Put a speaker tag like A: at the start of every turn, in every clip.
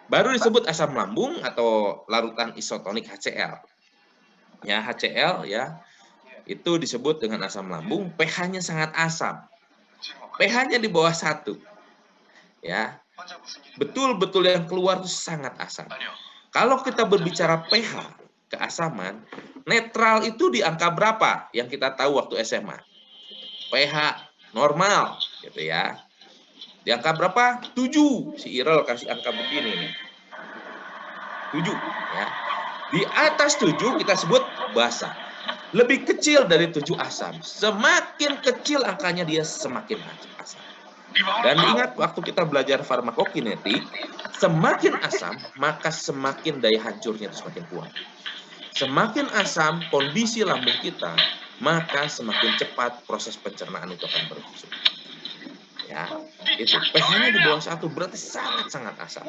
A: baru disebut asam lambung atau larutan isotonik HCl. Ya, HCl ya, itu disebut dengan asam lambung, pH-nya sangat asam. pH-nya di bawah 1. Ya. Betul-betul yang keluar itu sangat asam. Kalau kita berbicara pH, keasaman, netral itu di angka berapa yang kita tahu waktu SMA? pH normal, gitu ya. Di angka berapa? 7. Si Irel kasih angka begini nih. 7, ya. Di atas 7 kita sebut basa. Lebih kecil dari 7 asam. Semakin kecil angkanya dia semakin asam. Dan ingat waktu kita belajar farmakokinetik, semakin asam maka semakin daya hancurnya itu semakin kuat. Semakin asam kondisi lambung kita, maka semakin cepat proses pencernaan itu akan berlangsung. Ya, itu pH-nya di bawah 1 berarti sangat-sangat asam.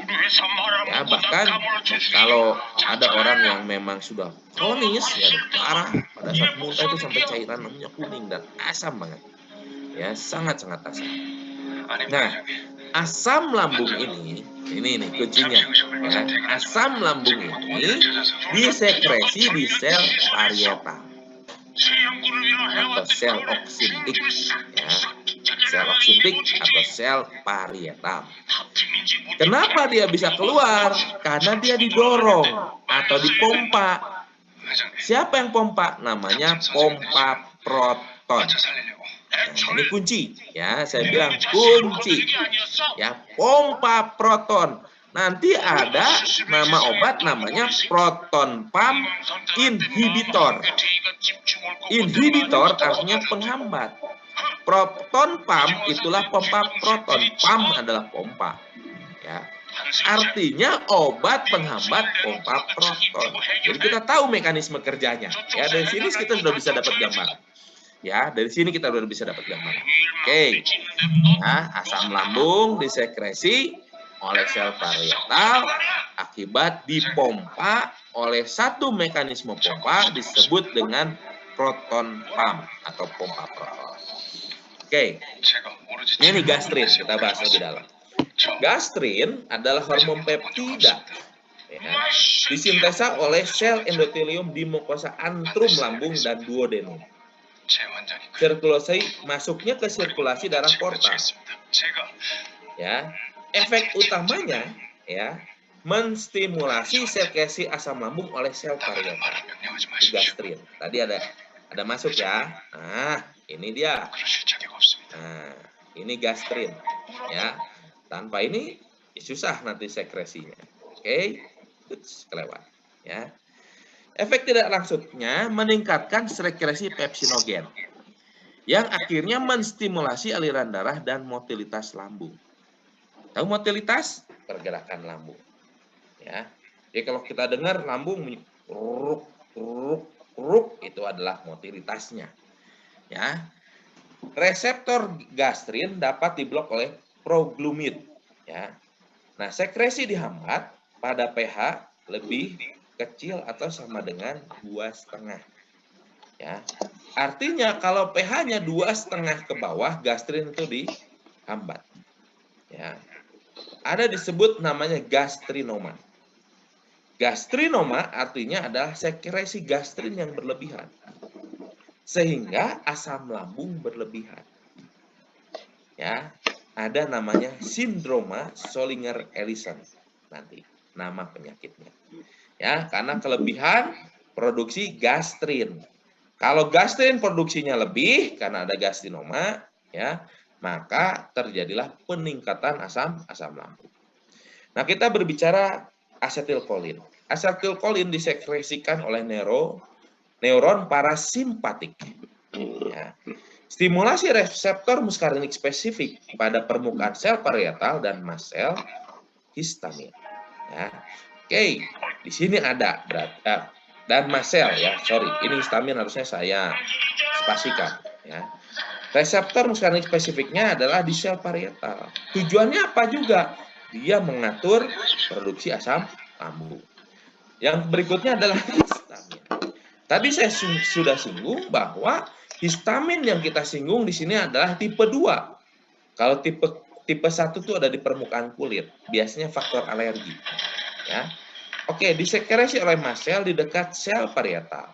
A: Ya, bahkan kalau ada orang yang memang sudah kronis, ya parah, pada saat muntah itu sampai cairan lambungnya kuning dan asam banget. Ya, sangat-sangat asam. Nah, asam lambung ini nih kuncinya. Ya, asam lambung ini disekresi di sel parietal atau sel oksintik, ya, sel oksintik atau sel parietal. Kenapa dia bisa keluar? Karena dia didorong atau dipompa. Siapa yang pompa? Namanya pompa proton. Nah, ini kunci, ya, saya bilang kunci, ya, pompa proton. Nanti ada nama obat namanya proton pump inhibitor. Inhibitor artinya penghambat. Proton pump itulah pompa proton. Pump adalah pompa. Ya. Artinya obat penghambat pompa proton. Jadi kita tahu mekanisme kerjanya. Ya, dari sini kita sudah bisa dapat gambaran. Ya, dari sini kita sudah bisa dapat gambaran. Oke. Ya, asam lambung disekresi oleh sel parietal akibat dipompa oleh satu mekanisme pompa disebut dengan proton pump atau pompa proton. Oke. Ini gastrin, kita bahas lebih dalam. Gastrin adalah hormon peptida. Ya, disintesa oleh sel endotelium di mukosa antrum lambung dan duodenum. Sirkulasi masuknya ke sirkulasi darah portal. Ya, efek utamanya ya menstimulasi sekresi asam lambung oleh sel parietal. Gastrin. Tadi ada masuk ya. Nah, ini dia. Nah, ini gastrin. Ya. Tanpa ini susah nanti sekresinya. Oke. Kelewat. Ya. Efek tidak langsungnya meningkatkan sekresi pepsinogen yang akhirnya menstimulasi aliran darah dan motilitas lambung. Tahu motilitas? Pergerakan lambung. Ya. Jadi kalau kita dengar lambung ruk itu adalah motilitasnya. Ya. Reseptor gastrin dapat diblok oleh proglumid. Ya. Nah, sekresi dihambat pada pH lebih kecil atau sama dengan 2,5. Ya. Artinya kalau pH-nya 2,5 ke bawah, gastrin itu dihambat. Ya. Ada disebut namanya gastrinoma. Gastrinoma artinya adalah sekresi gastrin yang berlebihan. Sehingga asam lambung berlebihan. Ya, ada namanya sindroma Zollinger-Ellison nanti nama penyakitnya. Ya, karena kelebihan produksi gastrin. Kalau gastrin produksinya lebih karena ada gastrinoma, ya, maka terjadilah peningkatan asam lambung. Nah, kita berbicara asetilkolin. Asetilkolin disekresikan oleh neuron parasimpatik. Ya. Stimulasi reseptor muskarinik spesifik pada permukaan sel parietal dan mast sel histamin. Ya. Oke, di sini ada dan mast sel ya. Sorry, ini histamin harusnya saya spasikan. Ya. Reseptor muskarinik spesifiknya adalah di sel parietal. Tujuannya apa juga? Dia mengatur produksi asam lambung. Yang berikutnya adalah histamin. Tadi saya sudah singgung bahwa histamin yang kita singgung di sini adalah tipe 2. Kalau tipe tipe 1 itu ada di permukaan kulit, biasanya faktor alergi. Ya. Oke, disekresi oleh mast sel di dekat sel parietal.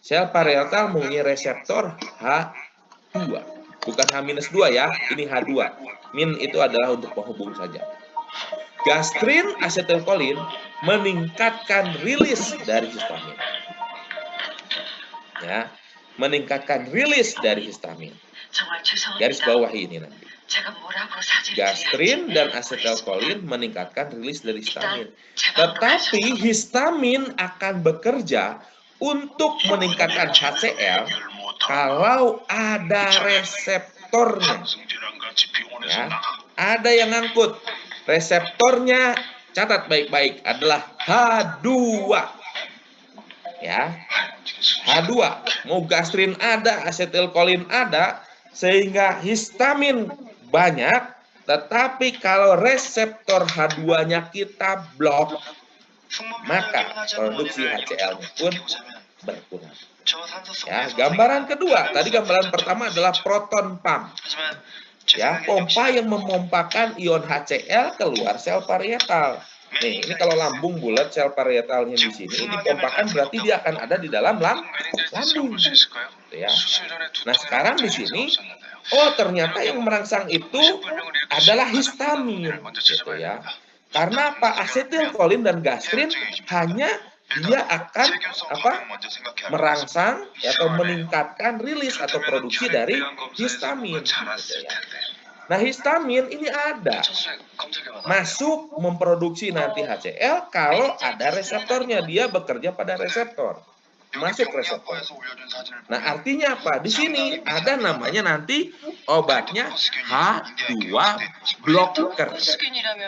A: Sel parietal mempunyai reseptor H2. Bukan H-2 ya, ini H2. Min itu adalah untuk penghubung saja. Gastrin asetilkolin meningkatkan rilis dari histamin. Ya, meningkatkan rilis dari histamin. Garis bawahi ini nanti. Gastrin dan asetilkolin meningkatkan rilis dari histamin. Tetapi histamin akan bekerja untuk meningkatkan HCl kalau ada reseptornya. Ya, ada yang ngangkut. Reseptornya, catat baik-baik, adalah H2. Ya, H2. Mau gastrin ada, asetilkolin ada, sehingga histamin banyak, tetapi kalau reseptor H2-nya kita blok, maka produksi HCl-nya pun berkurang. Ya, gambaran kedua, tadi gambaran pertama adalah proton pump. Ya, pompa yang memompakan ion HCl keluar sel parietal. Nih, ini kalau lambung bulat, sel parietalnya di sini dipompakan, berarti dia akan ada di dalam lambung. Ya. Nah, sekarang di sini, oh ternyata yang merangsang itu adalah histamin, gitu ya. Karena apa? Asetilkolin dan gastrin hanya dia akan merangsang atau meningkatkan rilis atau produksi dari histamin. Gitu ya. Nah, histamin ini ada masuk memproduksi nanti HCl kalau ada reseptornya, dia bekerja pada reseptor, masuk reseptor. Nah, artinya apa? Di sini ada namanya nanti obatnya H2 blocker.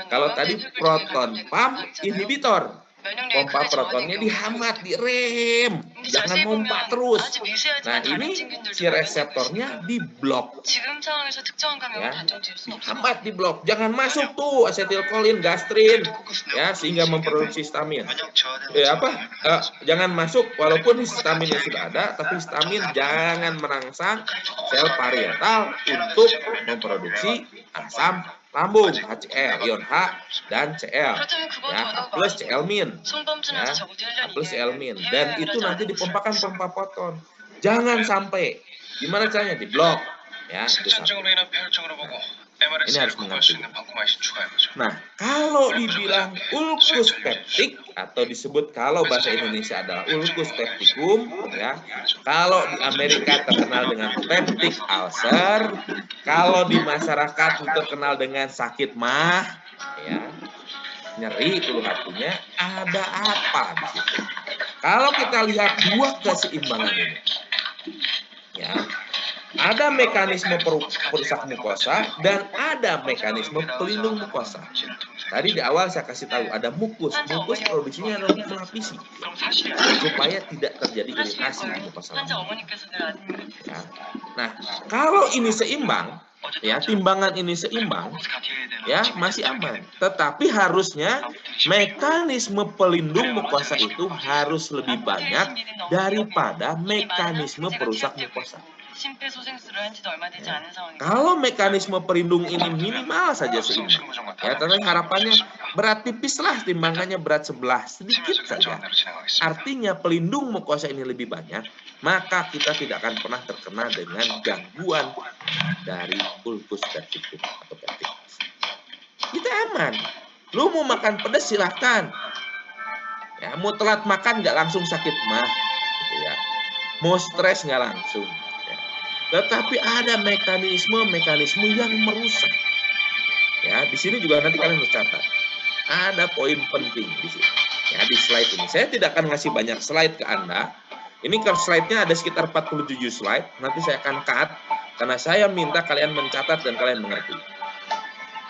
A: Kalau tadi proton pump inhibitor, pompa protonnya dihambat, direm, jangan pompa terus. Nah, ini si reseptornya diblok. Ya, dihambat, diblok, jangan masuk tuh asetilkolin, gastrin, ya, sehingga memproduksi histamin. Jangan masuk, walaupun histaminnya sudah ada, tapi histamin jangan merangsang sel parietal untuk memproduksi asam lambung, HCl, ion H dan Cl, ya, H plus Cl min, ya, H plus Cl min, dan itu nanti dipompakan pompa proton. Jangan sampai, gimana caranya? Diblok, ya, itu satu. Nah, ini harus mengerti. Nah, kalau dibilang ulcus peptik atau disebut, kalau bahasa Indonesia adalah ulcus pepticum, ya. Kalau di Amerika terkenal dengan peptic ulcer, kalau di masyarakat terkenal dengan sakit mah, ya, nyeri ulu hatinya, ada apa di situ? Kalau kita lihat dua keseimbangan ini, ya. Ada mekanisme perusak mukosa dan ada mekanisme pelindung mukosa. Tadi di awal saya kasih tahu ada mukus. Mukus produksinya adalah melapisi supaya tidak terjadi iritasi di mukosa lambung. Ya. Nah, kalau ini seimbang, ya, timbangan ini seimbang, ya, masih aman. Tetapi harusnya mekanisme pelindung mukosa itu harus lebih banyak daripada mekanisme perusak mukosa. Ya. Kalau mekanisme pelindung ini minimal saja seimbang, ya, tapi harapannya berat tipis lah, timbangannya berat 11, sedikit saja. Artinya pelindung mukosa ini lebih banyak, maka kita tidak akan pernah terkena dengan gangguan dari ulcus pepticum atau peptic ulcer. Kita aman. Lu mau makan pedas silahkan. Ya, mau telat makan nggak langsung sakit mah, gitu ya. Mau stres nggak langsung. Tetapi ada mekanisme yang merusak. Ya, di sini juga nanti kalian harus catat. Ada poin penting di sini. Ya, di slide ini. Saya tidak akan ngasih banyak slide ke Anda. Ini ke slide-nya ada sekitar 47 slide. Nanti saya akan cut karena saya minta kalian mencatat dan kalian mengerti.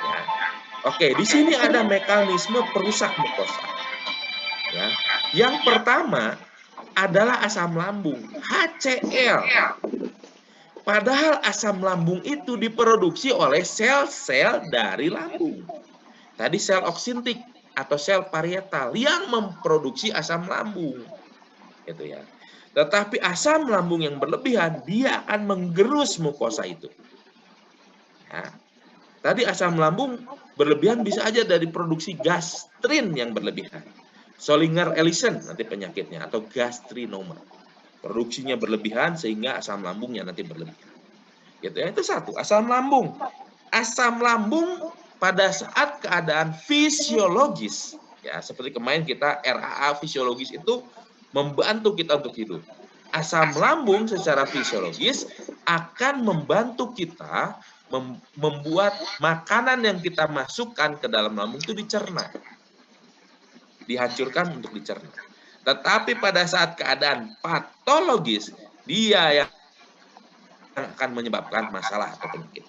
A: Ya. Oke, di sini ada mekanisme perusak mukosa. Ya. Yang pertama adalah asam lambung, HCl. Padahal asam lambung itu diproduksi oleh sel-sel dari lambung. Tadi sel oksintik atau sel parietal yang memproduksi asam lambung. Gitu ya. Tetapi asam lambung yang berlebihan, dia akan menggerus mukosa itu. Ya. Tadi asam lambung berlebihan bisa aja dari produksi gastrin yang berlebihan. Zollinger-Ellison nanti penyakitnya, atau gastrinoma. Produksinya berlebihan sehingga asam lambungnya nanti berlebihan. Gitu ya, itu satu, asam lambung. Asam lambung pada saat keadaan fisiologis, ya seperti kemarin kita RAA fisiologis itu membantu kita untuk hidup. Asam lambung secara fisiologis akan membantu kita membuat makanan yang kita masukkan ke dalam lambung itu dicerna. Dihancurkan untuk dicerna. Tetapi pada saat keadaan patologis, dia yang akan menyebabkan masalah atau penyakit.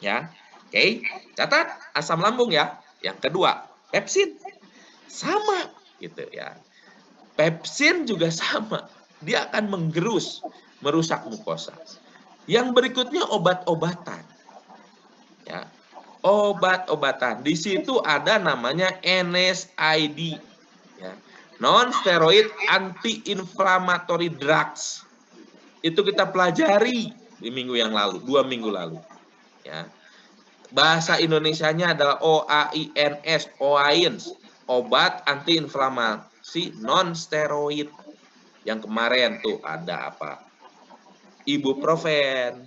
A: Ya, oke, catat asam lambung ya. Yang kedua, pepsin. Sama gitu ya. Pepsin juga sama. Dia akan menggerus, merusak mukosa. Yang berikutnya obat-obatan. Ya. Obat-obatan. Di situ ada namanya NSAID. Ya. Non-steroid anti-inflammatory drugs. Itu kita pelajari di minggu yang lalu, 2 minggu lalu. Ya. Bahasa Indonesianya adalah OAINS, OAINS, obat antiinflamasi non-steroid. Yang kemarin tuh ada apa? Ibuprofen,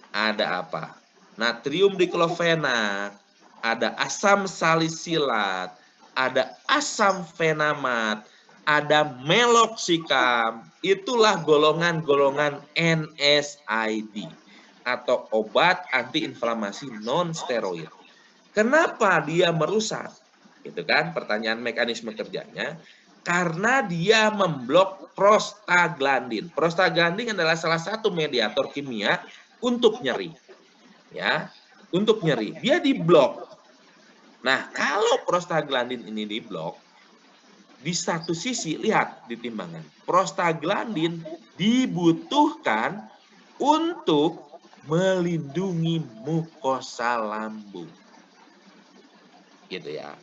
A: ada apa? Natrium diklofenak, ada asam salisilat, ada asam fenamat, ada meloxicam. Itulah golongan-golongan NSAID atau obat antiinflamasi non-steroid. Kenapa dia merusak? Itu kan pertanyaan mekanisme kerjanya. Karena dia memblok prostaglandin. Prostaglandin adalah salah satu mediator kimia untuk nyeri. Ya, untuk nyeri. Dia diblok. Nah, kalau prostaglandin ini diblok, di satu sisi lihat di timbangan. Prostaglandin dibutuhkan untuk melindungi mukosa lambung. Gitu ya.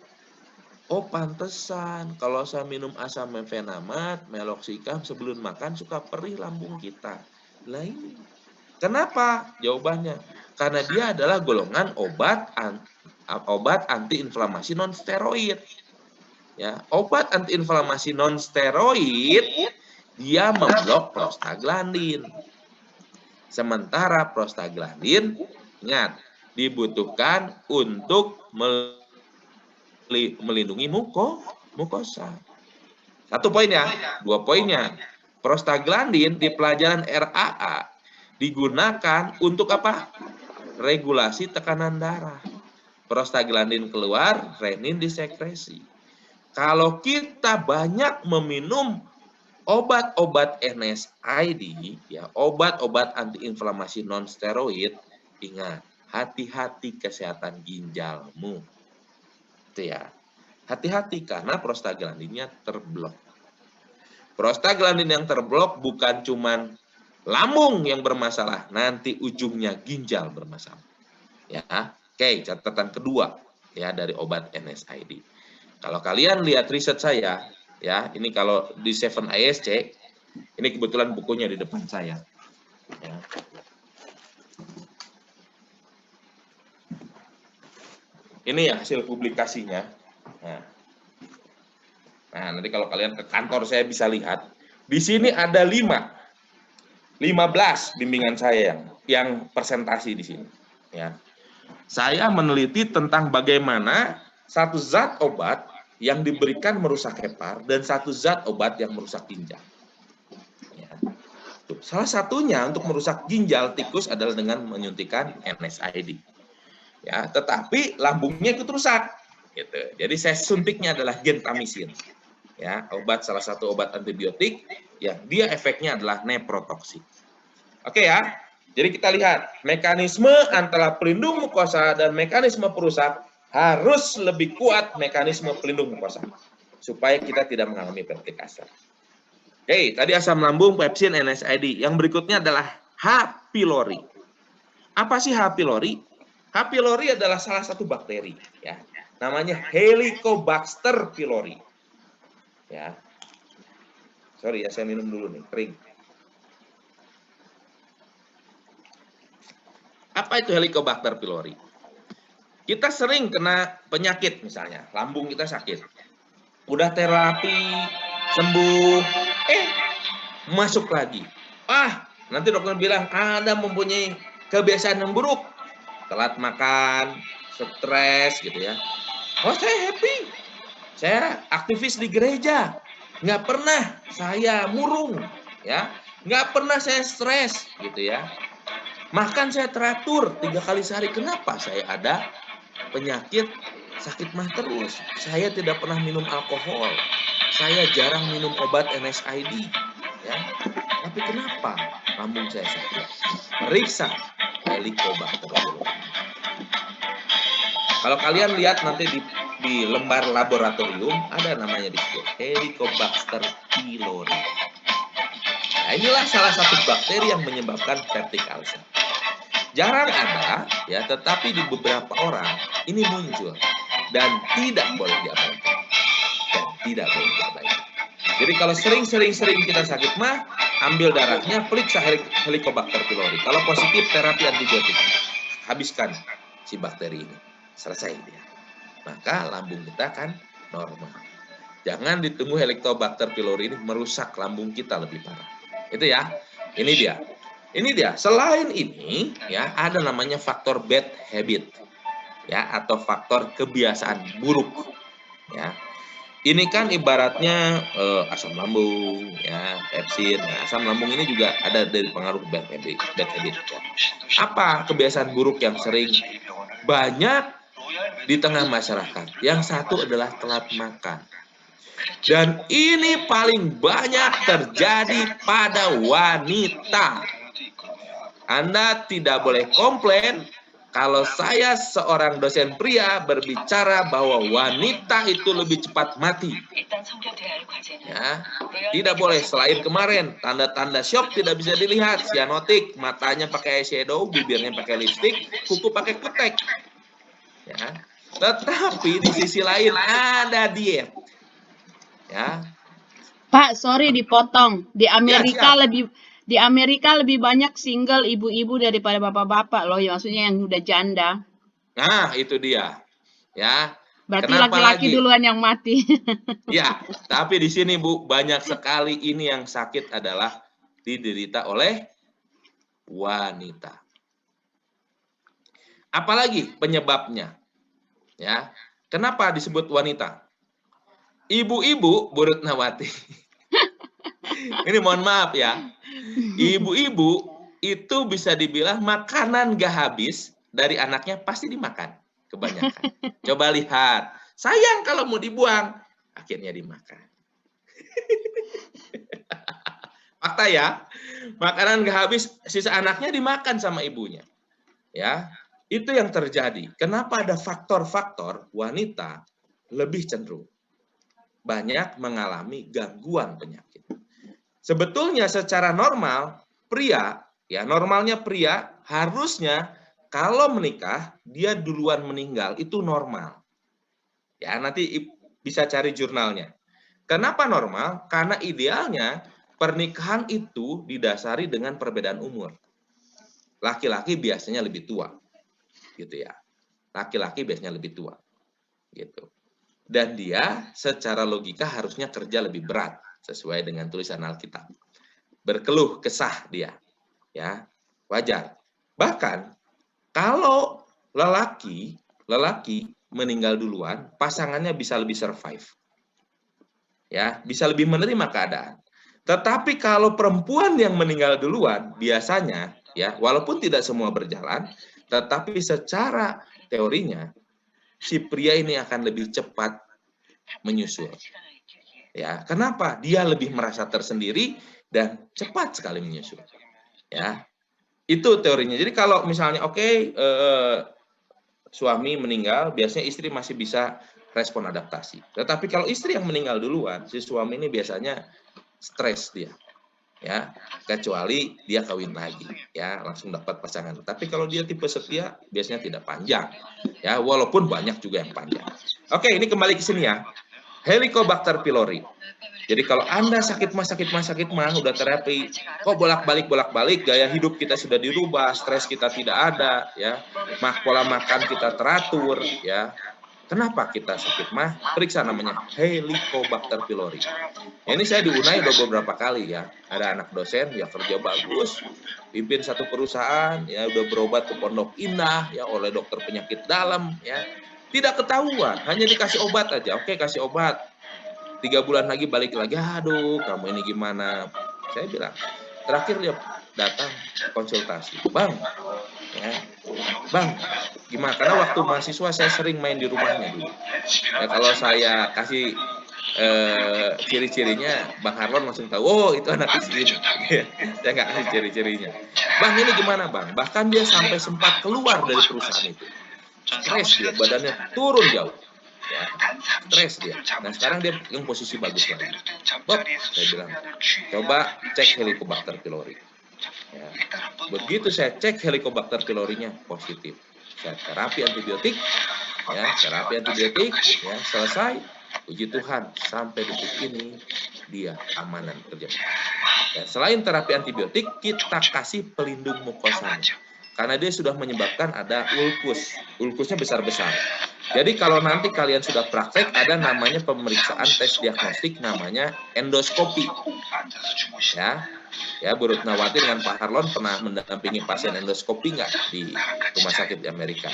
A: Oh, pantesan kalau saya minum asam mefenamat, meloxicam sebelum makan suka perih lambung kita. Lah ini. Kenapa? Jawabannya karena dia adalah golongan obat antiinflamasi non steroid. Ya, obat antiinflamasi non steroid dia memblok prostaglandin. Sementara prostaglandin ingat dibutuhkan untuk melindungi mukosa. Satu poinnya, 2 poinnya. Prostaglandin di pelajaran RAA digunakan untuk apa? Regulasi tekanan darah. Prostaglandin keluar, renin disekresi. Kalau kita banyak meminum obat-obat NSAID, ya obat-obat antiinflamasi non steroid, ingat, hati-hati kesehatan ginjalmu. Itu ya. Hati-hati karena prostaglandinnya terblok. Prostaglandin yang terblok bukan cuman lambung yang bermasalah, nanti ujungnya ginjal bermasalah. Ya. Oke, catatan kedua ya dari obat NSAID. Kalau kalian lihat riset saya, ya, ini kalau di 7ISC, ini kebetulan bukunya di depan saya. Ya. Ini ya hasil publikasinya. Nah, nanti kalau kalian ke kantor saya bisa lihat. Di sini ada 15 bimbingan saya yang presentasi di sini. Ya. Saya meneliti tentang bagaimana satu zat obat yang diberikan merusak hepar dan satu zat obat yang merusak ginjal. Ya. Salah satunya untuk merusak ginjal tikus adalah dengan menyuntikkan NSAID. Ya, tetapi lambungnya ikut rusak. Gitu. Jadi saya suntiknya adalah gentamisin. Ya, salah satu obat antibiotik yang dia efeknya adalah nephrotoxic. Oke ya. Jadi kita lihat mekanisme antara pelindung mukosa dan mekanisme perusak harus lebih kuat mekanisme pelindung mukosa supaya kita tidak mengalami pertikasa. Oke, tadi asam lambung, pepsin, NSAID. Yang berikutnya adalah H. pylori. Apa sih H. pylori? H. pylori adalah salah satu bakteri, ya. Namanya Helicobacter pylori. Ya. Sorry ya, saya minum dulu nih, kering. Apa itu Helicobacter pylori? Kita sering kena penyakit misalnya, lambung kita sakit. Udah terapi, sembuh, masuk lagi. Nanti dokter bilang, Anda mempunyai kebiasaan yang buruk. Telat makan, stres gitu ya. Saya happy. Saya aktivis di gereja. Nggak pernah saya murung. Ya, nggak pernah saya stres gitu ya. Makan saya teratur 3 kali sehari. Kenapa saya ada penyakit sakit mah terus? Saya tidak pernah minum alkohol. Saya jarang minum obat NSAID. Ya. Tapi kenapa lambung saya sakit? Periksa Helicobacter pylori. Kalau kalian lihat nanti di lembar laboratorium ada namanya disebut Helicobacter pylori. Nah, inilah salah satu bakteri yang menyebabkan peptic ulcer. Jarang ada, ya, tetapi di beberapa orang ini muncul dan tidak boleh diabaikan. Jadi kalau sering kita sakit mah, ambil darahnya, periksa Helicobacter pylori. Kalau positif, terapi antibiotik. Habiskan si bakteri ini. Selesai dia. Maka lambung kita kan normal. Jangan ditunggu Helicobacter pylori ini merusak lambung kita lebih parah. Itu ya. Ini dia. Selain ini, ya, ada namanya faktor bad habit. Ya, atau faktor kebiasaan buruk. Ya. Ini kan ibaratnya asam lambung, ya, pepsin. Nah, asam lambung ini juga ada dari pengaruh bad habit. Ya. Apa kebiasaan buruk yang sering banyak di tengah masyarakat? Yang satu adalah telat makan. Dan ini paling banyak terjadi pada wanita. Anda tidak boleh komplain kalau saya seorang dosen pria berbicara bahwa wanita itu lebih cepat mati. Ya, tidak boleh. Selain kemarin, tanda-tanda syok tidak bisa dilihat. Sianotik, matanya pakai eyeshadow, bibirnya pakai lipstick, kuku pakai kutek. Ya. Tetapi di sisi lain ada diet. Ya.
B: Pak, sorry dipotong. Di Amerika lebih banyak single ibu-ibu daripada bapak-bapak loh, ya, maksudnya yang udah janda.
A: Nah, itu dia. Ya.
B: Berarti laki-laki duluan yang mati.
A: Ya, tapi di sini Bu, banyak sekali ini yang sakit adalah diderita oleh wanita. Apalagi penyebabnya? Ya. Kenapa disebut wanita? Ibu-ibu, Bu Retnawati. Ini mohon maaf ya. Ibu-ibu itu bisa dibilang makanan gak habis dari anaknya pasti dimakan. Kebanyakan. Coba lihat. Sayang kalau mau dibuang. Akhirnya dimakan. Fakta ya. Makanan gak habis, sisa anaknya dimakan sama ibunya. Ya, itu yang terjadi. Kenapa ada faktor-faktor wanita lebih cenderung banyak mengalami gangguan penyakit. Sebetulnya secara normal, normalnya pria harusnya kalau menikah, dia duluan meninggal, itu normal. Ya, nanti bisa cari jurnalnya. Kenapa normal? Karena idealnya pernikahan itu didasari dengan perbedaan umur. Laki-laki biasanya lebih tua. Gitu ya. Laki-laki biasanya lebih tua. Gitu. Dan dia secara logika harusnya kerja lebih berat sesuai dengan tulisan Alkitab. Berkeluh kesah dia. Ya, wajar. Bahkan kalau lelaki meninggal duluan, pasangannya bisa lebih survive. Ya, bisa lebih menerima keadaan. Tetapi kalau perempuan yang meninggal duluan, biasanya ya, walaupun tidak semua berjalan, tetapi secara teorinya si pria ini akan lebih cepat menyusul. Ya, kenapa? Dia lebih merasa tersendiri dan cepat sekali menyusul. Ya. Itu teorinya. Jadi kalau misalnya suami meninggal, biasanya istri masih bisa respon adaptasi. Tetapi kalau istri yang meninggal duluan, si suami ini biasanya stres dia. Ya, kecuali dia kawin lagi, ya, langsung dapat pasangan. Tapi kalau dia tipe setia, biasanya tidak panjang. Ya, walaupun banyak juga yang panjang. Oke, ini kembali ke sini ya. Helicobacter pylori. Jadi kalau Anda sakit mah, udah terapi, kok bolak-balik, gaya hidup kita sudah dirubah, stres kita tidak ada, ya, pola makan kita teratur, ya. Kenapa kita sakit mah? Periksa namanya Helicobacter pylori. Ya, ini saya diunai udah beberapa kali ya. Ada anak dosen ya kerja bagus, pimpin satu perusahaan, ya udah berobat ke Pondok Indah ya oleh dokter penyakit dalam, ya. Tidak ketahuan, hanya dikasih obat aja. Oke, kasih obat. 3 bulan lagi balik lagi, aduh kamu ini gimana? Saya bilang, terakhir dia datang konsultasi, Bang, ya, Bang, gimana? Karena waktu mahasiswa saya sering main di rumahnya dulu. Ya, kalau saya kasih ciri-cirinya, Bang Harlon langsung tahu, oh itu anak ini. Saya nggak kasih ciri-cirinya. Bang, ini gimana Bang? Bahkan dia sampai sempat keluar dari perusahaan itu. Stres dia, badannya turun jauh. Ya, stres dia. Nah sekarang dia yang posisi bagus lagi. Bob, saya bilang, coba cek Helicobacter pylori. Ya. Begitu saya cek Helicobacter pylorinya positif. Saya terapi antibiotik, ya selesai. Puji Tuhan sampai detik ini dia amanan kerja. Ya, selain terapi antibiotik, kita kasih pelindung mukosanya. Karena dia sudah menyebabkan ada ulkus. Ulkusnya besar-besar. Jadi kalau nanti kalian sudah praktek, ada namanya pemeriksaan tes diagnostik namanya endoskopi. Ya, Bu Rutnawati dengan Pak Harlon pernah mendampingi pasien endoskopi nggak di rumah sakit di Amerika?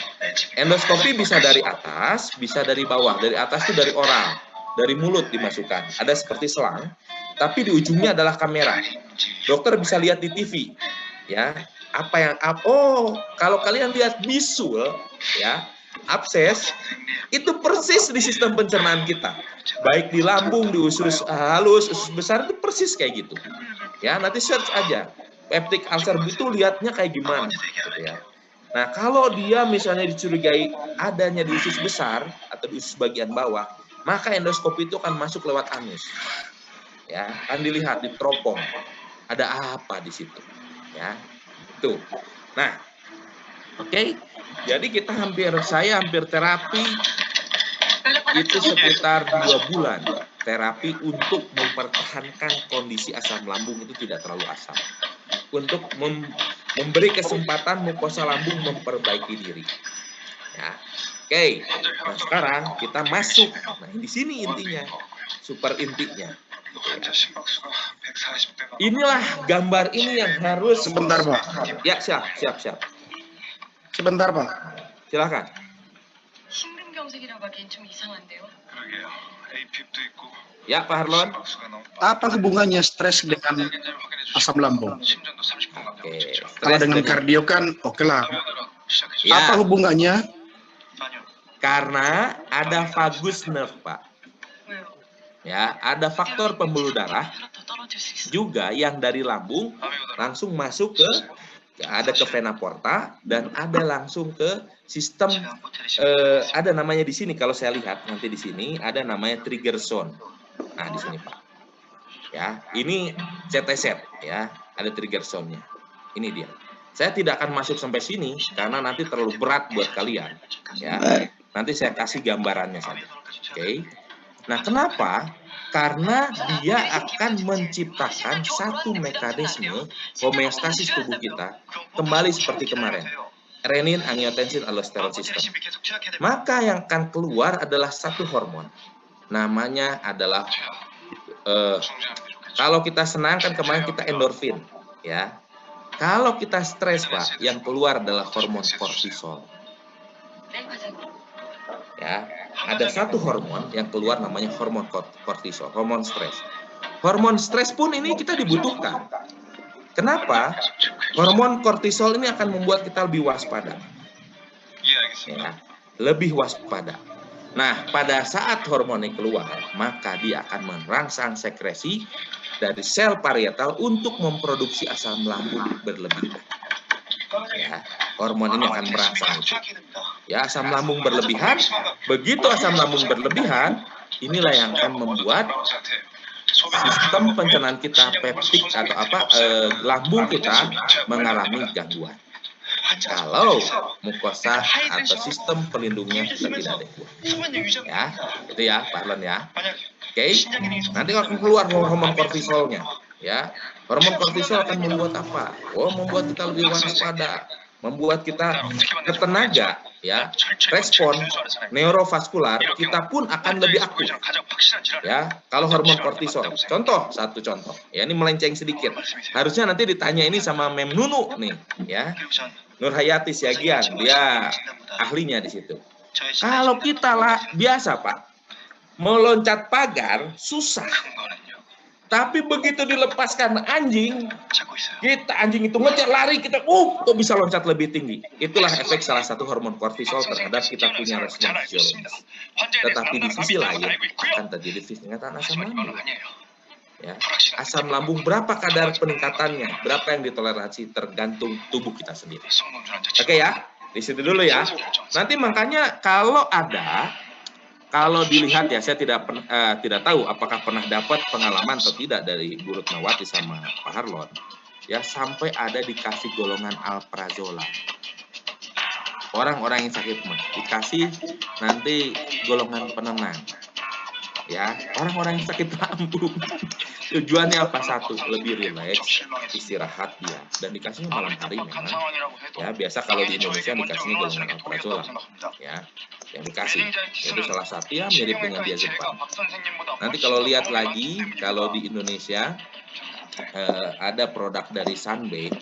A: Endoskopi bisa dari atas, bisa dari bawah. Dari atas itu dari oral, dari mulut dimasukkan. Ada seperti selang, tapi di ujungnya adalah kamera. Dokter bisa lihat di TV, ya. Kalau kalian lihat bisul, ya, abses itu persis di sistem pencernaan kita, baik di lambung, di usus halus, usus besar itu persis kayak gitu. Ya, nanti search aja peptic ulcer itu lihatnya kayak gimana, gitu ya. Nah, kalau dia misalnya dicurigai adanya di usus besar atau di usus bagian bawah, maka endoskopi itu akan masuk lewat anus. Ya, kan dilihat di teropong ada apa di situ, ya. Tuh. Nah, oke. Jadi saya hampir terapi itu sekitar 2 bulan terapi untuk mempertahankan kondisi asam lambung itu tidak terlalu asam. Untuk memberi kesempatan mukosa lambung memperbaiki diri. Ya. Oke. Nah, sekarang kita masuk. Nah, di sini intinya. Super intinya. Inilah gambar ini yang harus.
C: Sebentar Pak.
A: Ya, siap.
C: Sebentar Pak.
A: Silakan. Ya, Pak Harlon.
C: Apa hubungannya stres dengan asam lambung?
A: Oke.
C: Kalau dengan kardio kan oke lah.
A: Ya.
C: Apa hubungannya?
A: Karena ada vagus nerve, Pak. Ya, ada faktor pembuluh darah juga yang dari lambung langsung masuk ke vena porta dan ada langsung ke sistem ada namanya di sini kalau saya lihat nanti di sini ada namanya trigger zone. Nah, di sini Pak. Ya, ini CT set ya, ada trigger zone-nya. Ini dia. Saya tidak akan masuk sampai sini karena nanti terlalu berat buat kalian. Ya. Nanti saya kasih gambarannya saja. Oke. Nah, kenapa? Karena dia akan menciptakan satu mekanisme homeostasis tubuh kita kembali seperti kemarin. Renin, angiotensin, aldosteron system. Maka yang akan keluar adalah satu hormon. Namanya adalah kalau kita senang kan kemarin kita endorfin, ya. Kalau kita stres, Pak, yang keluar adalah hormon kortisol. Ya, ada satu hormon yang keluar namanya hormon kortisol, hormon stres. Hormon stres pun ini kita dibutuhkan. Kenapa? Hormon kortisol ini akan membuat kita lebih waspada. Ya, lebih waspada. Nah, pada saat hormon ini keluar, maka dia akan merangsang sekresi dari sel parietal untuk memproduksi asam lambung berlebihan. Ya, hormon ini akan merangsang itu. Ya, asam lambung berlebihan. Begitu asam lambung berlebihan, inilah yang akan membuat sistem pencernaan kita peptik atau lambung kita mengalami gangguan. Kalau mukosa atau sistem pelindungnya kita tidak adekuat. Ya, itu ya, Pak Harlon ya. Oke, nanti akan keluar hormon kortisolnya, ya. Hormon kortisol akan membuat apa? Oh, membuat kita lebih waspada, membuat kita bertenaga, ya. Respon neurovaskular kita pun akan lebih aktif, ya. Kalau hormon kortisol, satu contoh, ya ini melenceng sedikit. Harusnya nanti ditanya ini sama Mem Nunu nih, ya. Nur Hayati Siagian, dia ahlinya di situ. Kalau kita lah biasa, Pak, meloncat pagar susah. Tapi begitu dilepaskan anjing itu ngejar lari, kita kok bisa loncat lebih tinggi. Itulah efek salah satu hormon kortisol terhadap kita punya respon fisiologis. Tetapi di sisi lain akan terjadi peningkatan asam lambung. Ya, asam lambung berapa kadar peningkatannya, berapa yang ditoleransi tergantung tubuh kita sendiri. Oke ya, di situ dulu ya. Nanti makanya kalau dilihat ya, saya tidak tahu apakah pernah dapat pengalaman atau tidak dari Bu Retnawati sama Pak Harlon, ya, sampai ada dikasih golongan alprazolam. Orang-orang yang sakit mah dikasih nanti golongan penenang, ya. Orang-orang yang sakit lambung tujuannya apa? Satu, lebih rileks, istirahat dia, dan dikasihnya malam hari memang. Ya, biasa kalau di Indonesia dikasihnya golongan alprazolam, ya, yang dikasih. Itu salah satu ya mirip dengan diazepam. Nanti kalau lihat lagi, kalau di Indonesia ada produk dari Sanbe,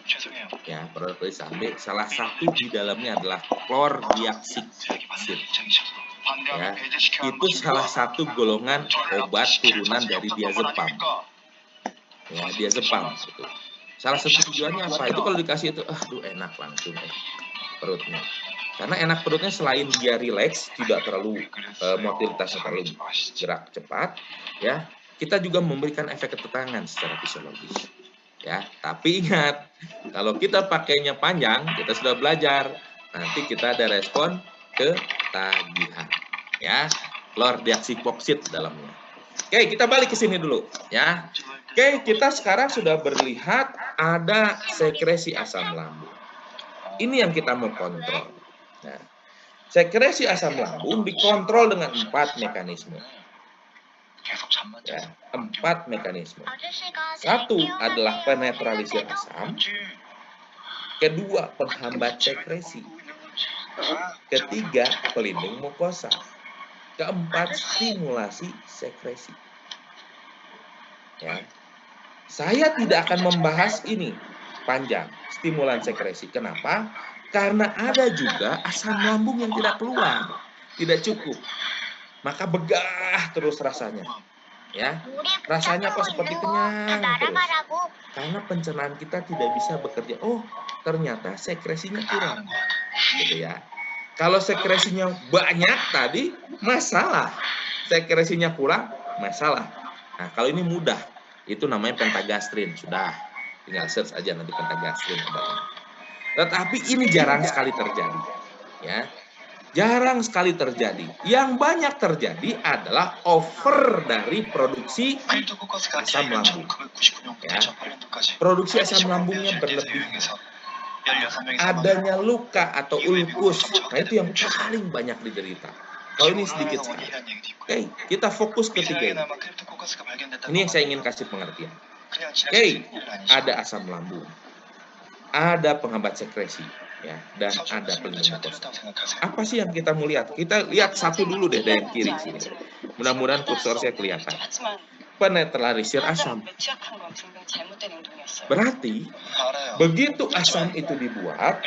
A: ya, produk dari Sanbe, salah satu di dalamnya adalah chlordiaxipsid. Ya, itu salah satu golongan obat turunan dari diazepam. Ya, diazepam itu. Salah satu tujuannya apa? Itu kalau dikasih itu, aduh enak langsung perutnya. Karena enak perutnya selain dia rileks, tidak terlalu motilitasnya terlalu gerak cepat, ya. Kita juga memberikan efek ketegangan secara fisiologis. Ya, tapi ingat, kalau kita pakainya panjang, kita sudah belajar, nanti kita ada respon ketagihan. Ya, chlordiaxipoksid dalamnya. Oke, kita balik ke sini dulu, ya. Oke, kita sekarang sudah melihat ada sekresi asam lambung. Ini yang kita mau kontrol. Nah, sekresi asam lambung dikontrol dengan 4 mekanisme. Ya, 4 mekanisme. Satu adalah penetralisir asam. Kedua, penghambat sekresi. Ketiga, pelindung mukosa. Keempat, stimulasi sekresi. Ya. Saya tidak akan membahas ini panjang, stimulan sekresi. Kenapa? Karena ada juga asam lambung yang tidak keluar, tidak cukup. Maka begah terus rasanya. Ya, rasanya kok seperti kenyang terus. Karena pencernaan kita tidak bisa bekerja. Oh, ternyata sekresinya kurang. Gitu ya. Kalau sekresinya banyak tadi, masalah. Sekresinya kurang, masalah. Nah, kalau ini mudah. Itu namanya pentagastrin. Sudah, tinggal search aja nanti pentagastrin. Tetapi ini jarang sekali terjadi. Ya, jarang sekali terjadi. Yang banyak terjadi adalah over dari produksi asam lambung. Ya, produksi asam lambungnya berlebihan. Adanya luka atau ulkus, nah itu yang paling banyak diderita. Kalau ini sedikit sekali. Oke, kita fokus ke 3 ini. Ini yang saya ingin kasih pengertian. Oke, ada asam lambung, ada penghambat sekresi, ya, dan ada pelindung mukosa. Apa sih yang kita mau lihat? Kita lihat satu dulu deh dari yang kiri sini. Mudah-mudahan kursor saya kelihatan. Penetralisir asam. Berarti begitu asam itu dibuat,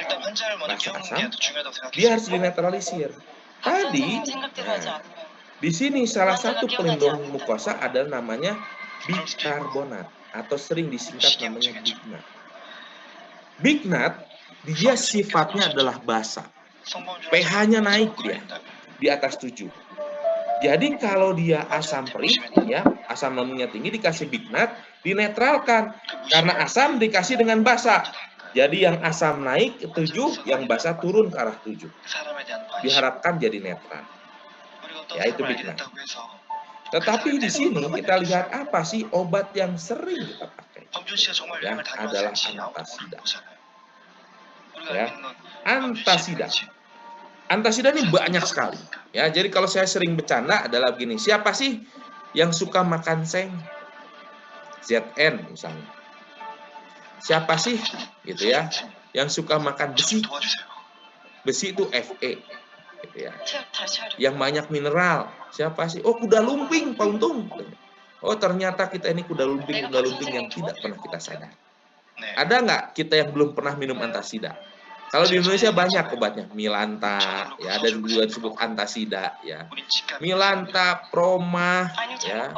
A: rasa asam, dia harus dinetralisir. Tadi, nah, di sini salah satu pelindung mukosa adalah namanya bikarbonat atau sering disingkat namanya bignat. Bignat dia sifatnya adalah basa. pH-nya naik dia di atas 7. Jadi kalau dia asam perih, ya, asam lambungnya tinggi dikasih bignat, dinetralkan. Karena asam dikasih dengan basa. Jadi yang asam naik ke 7, yang basa turun ke arah 7. Diharapkan jadi netral. Ya, itu bignat. Tetapi di sini kita lihat apa sih obat yang sering kita pakai. Ya, adalah antasida. Ya, antasida. Antasida ini banyak sekali. Ya, jadi kalau saya sering bercanda adalah begini, siapa sih Yang suka makan seng, ZN misalnya. Siapa sih gitu ya yang suka makan besi? Besi itu Fe gitu ya. Yang banyak mineral, siapa sih? Oh, kuda lumping, Pak Untung. Oh, ternyata kita ini kuda lumping yang tidak pernah kita sadar. Ada nggak kita yang belum pernah minum antasida? Kalau di Indonesia banyak obatnya, Milanta, ya, dan juga disebut antasida, ya. Milanta, Proma, ya.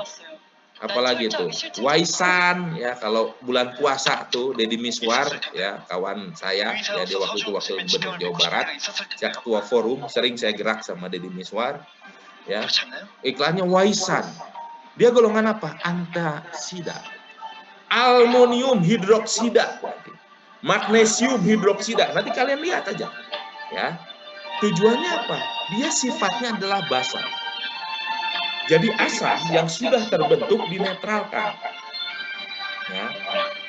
A: Apalagi itu, Waisan, ya. Kalau bulan puasa tuh, Deddy Miswar, ya, kawan saya, ya, dia waktu itu wakil gubernur Jawa Barat, saya ketua forum, sering saya gerak sama Deddy Miswar, ya. Iklannya Waisan. Dia golongan apa? Antasida. Aluminium hidroksida, magnesium hidroksida. Nanti kalian lihat aja, ya. Tujuannya apa? Dia sifatnya adalah basa. Jadi asam yang sudah terbentuk dinetralkan, ya.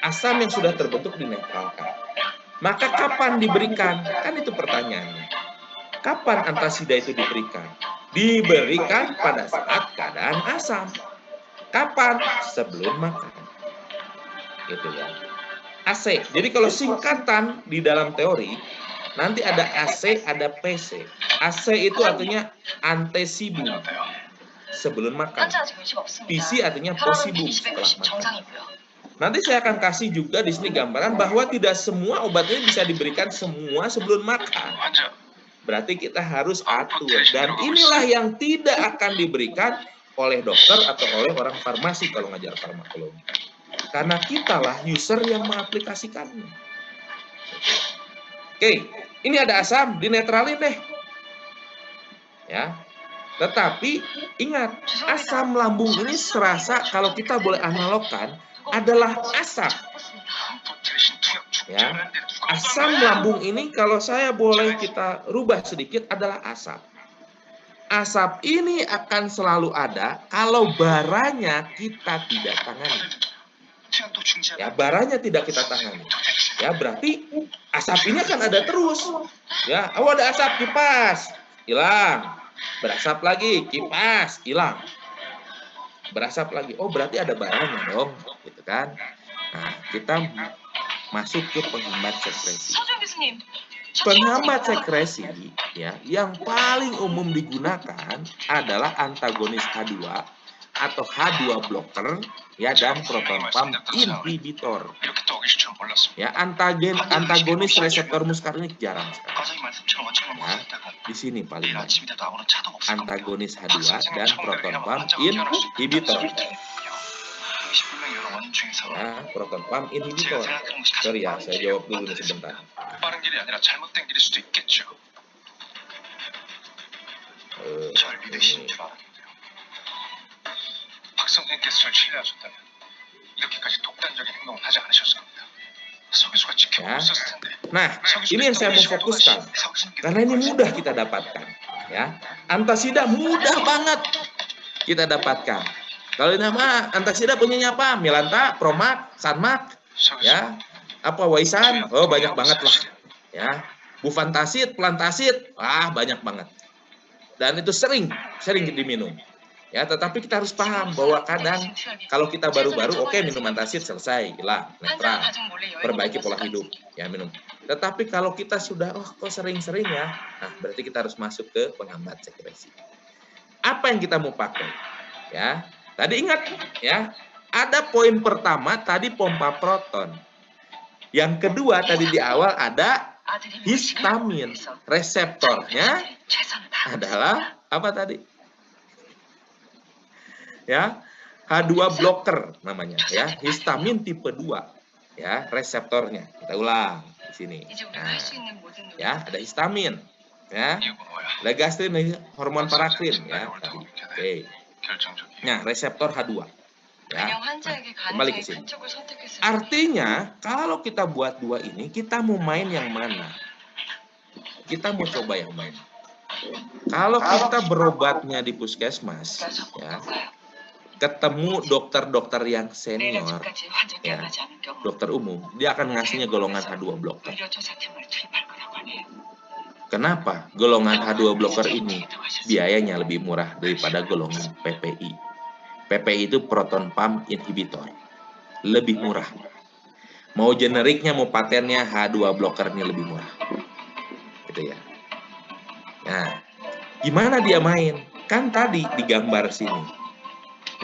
A: Asam yang sudah terbentuk dinetralkan. Maka kapan diberikan? Kan itu pertanyaannya. Kapan antasida itu diberikan? Diberikan pada saat keadaan asam. Kapan? Sebelum makan. Gitu ya. AC. Jadi kalau singkatan di dalam teori, nanti ada AC, ada PC. AC itu artinya antesibum, sebelum makan. PC artinya posibum, setelah makan. Nanti saya akan kasih juga di sini gambaran bahwa tidak semua obat ini bisa diberikan semua sebelum makan. Berarti kita harus atur. Dan inilah yang tidak akan diberikan oleh dokter atau oleh orang farmasi kalau ngajar farmakologi. Karena kitalah user yang mengaplikasikannya. Oke, ini ada asam, dinetralin deh. Ya. Tetapi ingat, asam lambung ini serasa kalau kita boleh analogkan adalah asap. Ya. Asam lambung ini kalau saya boleh kita rubah sedikit adalah asap. Asap ini akan selalu ada kalau baranya kita tidak tangani. Ya, baranya tidak kita tangani. Ya, berarti asap ini akan ada terus. Ya, oh ada asap, kipas, hilang. Berasap lagi, kipas, hilang. Berasap lagi. Oh, berarti ada baranya dong, gitu kan? Nah, kita masuk ke penghambat sekresi. Penghambat sekresi, ya, yang paling umum digunakan adalah antagonis H2 atau H2 blocker, ya, dan proton pump inhibitor. Ya, antagonis reseptor muskar ini jarang sekali. Ya, di sini paling banyak. Antagonis H2 dan proton pump inhibitor. Ya, proton pump inhibitor. Sorry ya, saya jawab dulu nih sebentar. Ya. Nah, ini yang saya mau fokuskan karena ini mudah kita dapatkan. Ya, antasida mudah banget kita dapatkan. Kalau nama antasida punyanya apa? Milanta, Promak, Sanmak, ya, apa Waisan? Oh, banyak banget lah. Ya, Bufantasid, Plantasid, banyak banget. Dan itu sering diminum. Ya, tetapi kita harus paham bahwa kadang kalau kita baru-baru, oke, minum antasid selesai, hilang, netral, perbaiki pola hidup, ya minum. Tetapi kalau kita sudah, kok sering-sering ya, nah berarti kita harus masuk ke penghambat sekresi. Apa yang kita mau pakai? Ya, tadi ingat, ya, ada poin pertama tadi pompa proton. Yang kedua tadi di awal ada histamin, reseptornya adalah apa tadi? Ya, H2 blocker namanya, ya, histamin tipe 2, ya, reseptornya. Kita ulang di sini. Nah, ya, ada histamin, ya, ada gastrin, hormon parakrin, ya, tadi. Oke. Nah, reseptor H2, ya. Nah, kembali ke sini. Artinya, kalau kita buat dua ini, kita mau main yang mana? Kita mau coba yang mana? Kalau kita berobatnya di puskesmas, ya, ketemu dokter-dokter yang senior, ya, dokter umum, dia akan ngasihnya golongan H2 blocker. Kenapa? Golongan H2 blocker ini biayanya lebih murah daripada golongan PPI. PPI itu proton pump inhibitor. Lebih murah. Mau generiknya, mau patennya, H2 blocker ini lebih murah. Gitu ya. Nah, gimana dia main? Kan tadi digambar sini.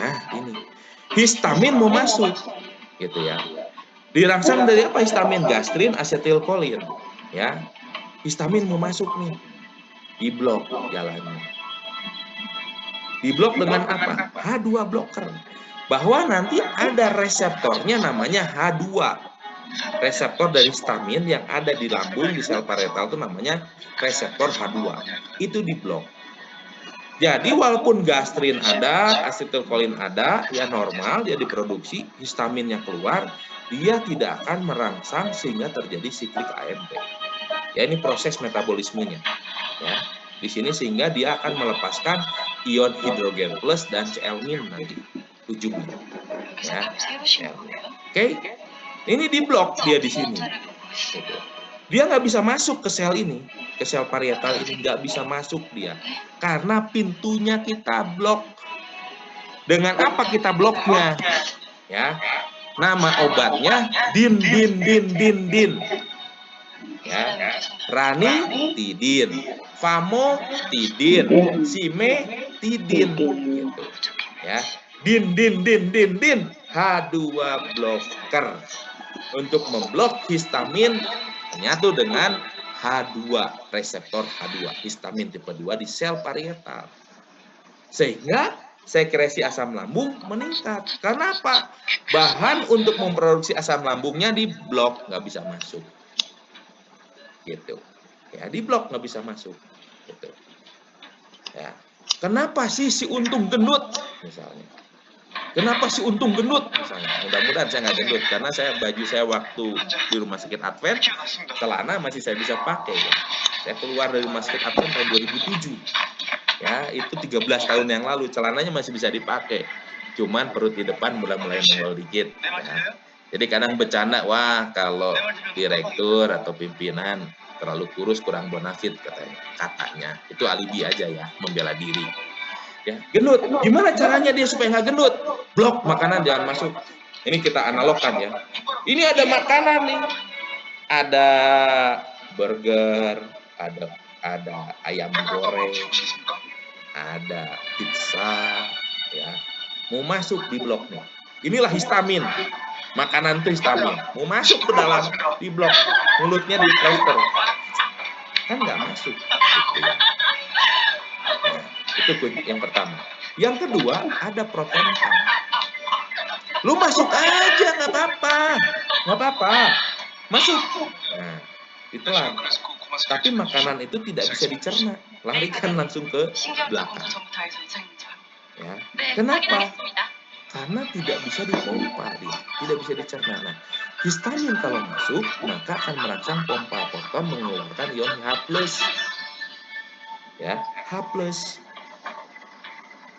A: Nah, ini. Histamin mau masuk. Gitu ya. Dirangsang dari apa histamin? Gastrin, asetilkolin. Ya. Histamin mau masuk nih. Diblok jalannya. Diblok dengan apa? H2 blocker. Bahwa nanti ada reseptornya namanya H2. Reseptor dari histamin yang ada di lambung, di sel parietal itu namanya reseptor H2. Itu diblok. Jadi walaupun gastrin ada, asetilkolin ada, ya normal, dia diproduksi, histaminnya keluar, dia tidak akan merangsang sehingga terjadi siklik AMP. Ya, ini proses metabolismenya. Ya, di sini sehingga dia akan melepaskan ion hidrogen plus dan Cl- nanti ujungnya. Ya, oke. Ini diblok dia di sini. Gitu. Dia nggak bisa masuk ke sel ini, ke sel parietal ini nggak bisa masuk dia, karena pintunya kita blok. Dengan apa kita bloknya? Ya, nama obatnya din. Ya, ranitidin, famotidin, simetidin, gitu. Ya, din. H2 blocker untuk memblok histamin menyatu dengan H2, reseptor H2, histamin tipe 2 di sel parietal. Sehingga sekresi asam lambung meningkat. Karena apa? Bahan untuk memproduksi asam lambungnya diblok, nggak bisa masuk. Gitu. Ya, diblok nggak bisa masuk. Gitu. Ya. Kenapa sih si untung gendut? Misalnya. Kenapa si untung gendut? Misalnya, mudah-mudahan saya nggak gendut karena baju saya waktu di rumah sakit Advent, celana masih saya bisa pakai. Ya. Saya keluar dari rumah sakit Advent tahun 2007. Ya, itu 13 tahun yang lalu, celananya masih bisa dipakai. Cuman perut di depan mulai nongol dikit. Ya. Jadi kadang bercanda, wah kalau direktur atau pimpinan terlalu kurus kurang bonafit katanya. Itu alibi aja ya, membela diri. Ya, gendut. Gimana caranya dia supaya nggak gendut? Blok makanan jangan masuk. Ini kita analogkan ya. Ini ada makanan nih. Ada burger, ada ayam goreng, ada pizza, ya. Mau masuk di blok nih. Inilah histamin. Makanan itu histamin. Mau masuk ke dalam di blok. Mulutnya di plaster. Kan nggak masuk. Gitu ya. Itu yang pertama. Yang kedua, ada proton pump. Lu masuk aja, nggak apa-apa. Masuk. Nah, ditelan. Tapi makanan itu tidak bisa dicerna. Larikan langsung ke belakang. Ya. Kenapa? Karena tidak bisa dipompa dia. Tidak bisa dicerna. Nah, histamin kalau masuk, maka akan merangsang pompa proton mengeluarkan ion H+. Ya, H+.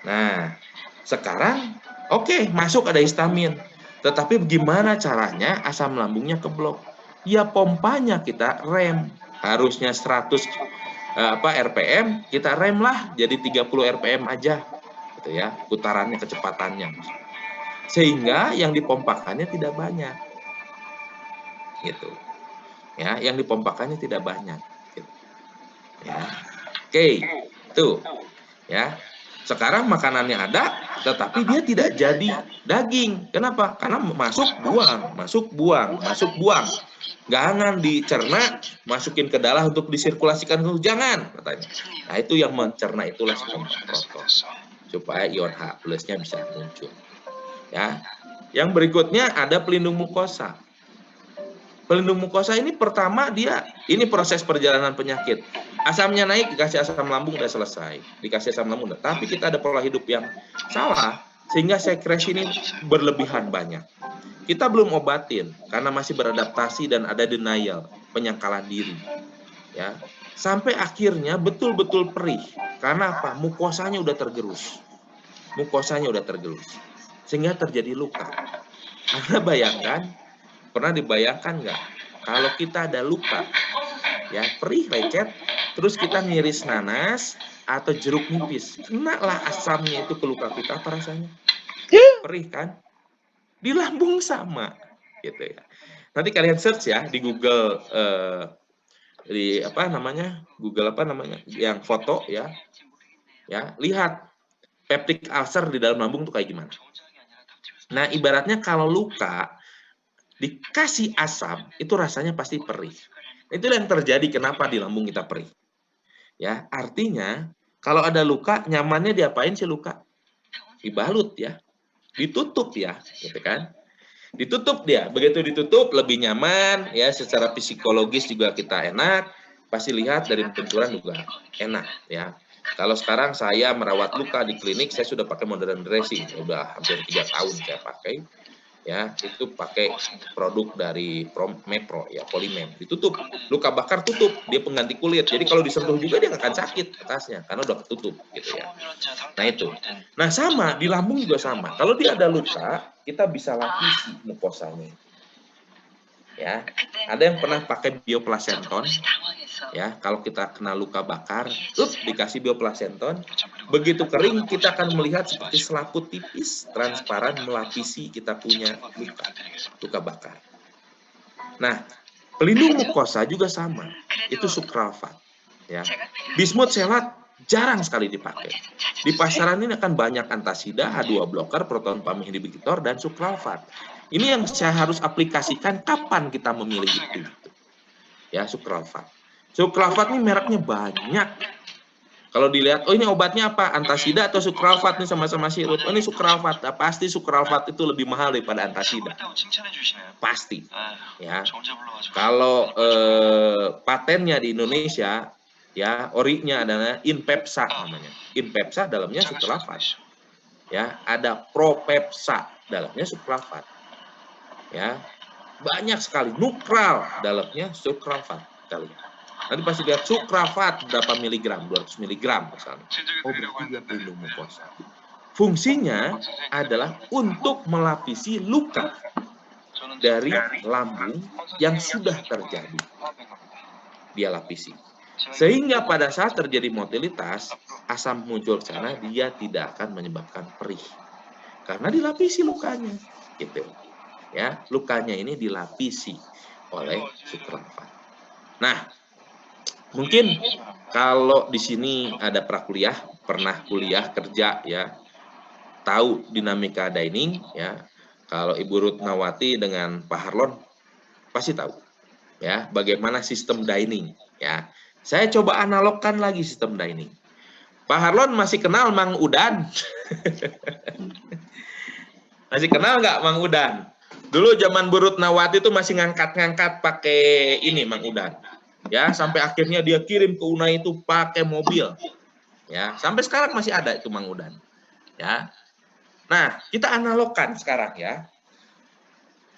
A: Nah, sekarang oke, masuk ada histamin. Tetapi bagaimana caranya asam lambungnya keblok? Ya pompanya kita rem. Harusnya 100 RPM, kita rem lah jadi 30 RPM aja. Gitu ya, putarannya kecepatannya. Sehingga yang dipompakannya tidak banyak. Gitu. Ya, yang dipompakannya tidak banyak. Gitu. Ya. Oke, tuh. Ya. Sekarang makanannya ada, tetapi dia tidak jadi daging. Kenapa? Karena masuk buang. Jangan dicerna, masukin ke darah untuk disirkulasikan ke jangan, katanya. Nah, itu yang mencerna itulah si pompa proton. Supaya ion H+-nya bisa muncul. Ya. Yang berikutnya ada pelindung mukosa. Pelindung mukosa ini pertama ini proses perjalanan penyakit. Asamnya naik, dikasih asam lambung udah selesai. Dikasih asam lambung udah. Tapi kita ada pola hidup yang salah sehingga sekresi ini berlebihan banyak. Kita belum obatin karena masih beradaptasi dan ada denial, penyangkalan diri. Ya. Sampai akhirnya betul-betul perih. Karena apa? Mukosanya udah tergerus. Sehingga terjadi luka. Anda bayangkan, pernah dibayangkan nggak kalau kita ada luka, ya perih lecet, terus kita ngiris nanas atau jeruk nipis, kenalah asamnya itu ke luka kita, apa rasanya? Perih kan? Di lambung sama, gitu ya. Nanti kalian search ya di Google, di Google yang foto ya, lihat peptic ulcer di dalam lambung tuh kayak gimana. Nah, ibaratnya kalau luka dikasih asam, itu rasanya pasti perih. Itulah yang terjadi kenapa di lambung kita perih. Ya, artinya kalau ada luka, nyamannya diapain sih luka? Dibalut ya, ditutup ya, gitu kan? Ditutup dia, begitu ditutup lebih nyaman ya, secara psikologis juga kita enak. Pasti lihat dari benturan juga enak ya. Kalau sekarang saya merawat luka di klinik, saya sudah pakai modern dressing, udah hampir 3 tahun saya pakai. Ya, itu pakai produk dari Mepro ya, Polimem. Ditutup, luka bakar tutup, dia pengganti kulit. Jadi kalau disentuh juga dia nggak akan sakit atasnya karena udah ketutup gitu ya. Nah itu. Nah sama di lambung juga sama. Kalau dia ada luka, kita bisa lapisi mukosanya. Ya, ada yang pernah pakai bioplacenton ya, kalau kita kena luka bakar, dikasih bioplacenton, begitu kering kita akan melihat seperti selaput tipis transparan melapisi kita punya luka bakar. Nah, pelindung mukosa juga sama, itu sukralfat ya. Bismut selat jarang sekali dipakai. Di pasaran ini akan banyak antasida, H2 blocker, proton pump inhibitor, dan sukralfat. Ini yang saya harus aplikasikan kapan kita memilih itu. Ya, sukralfat. Sukralfat ini mereknya banyak. Kalau dilihat, oh ini obatnya apa? Antasida atau sukralfat nih sama-sama sirup. Oh ini sukralfat. Nah, pasti sukralfat itu lebih mahal daripada antasida. Pasti. Ya. Kalau patennya di Indonesia, ya orinya adalah Inpepsa namanya. Inpepsa dalamnya sukralfat. Ya, ada Propepsa dalamnya sukralfat. Ya, banyak sekali. Nukral dalamnya sukralfat kali. Nanti pasti lihat sukralfat berapa miligram, 200 miligram misalnya. Oh berarti dia pelindung mukosa. Fungsinya adalah untuk melapisi luka dari lambung yang sudah terjadi. Dia lapisi. Sehingga pada saat terjadi motilitas, asam muncul ke sana, dia tidak akan menyebabkan perih. Karena dilapisi lukanya. Gitu. Ya, lukanya ini dilapisi oleh sukralfat. Nah, mungkin kalau di sini ada prakuliah, pernah kuliah kerja ya, tahu dinamika dining ya. Kalau Ibu Rutnawati dengan Pak Harlon pasti tahu ya bagaimana sistem dining ya. Saya coba analogkan lagi sistem dining. Pak Harlon masih kenal Mang Udan? Masih kenal nggak Mang Udan? Dulu zaman Bu Rutnawati itu masih ngangkat-ngangkat pakai ini Mang Udan. Ya, sampai akhirnya dia kirim ke UNAI itu pakai mobil. Ya, sampai sekarang masih ada itu Mang Udan. Ya. Nah, kita analogkan sekarang ya.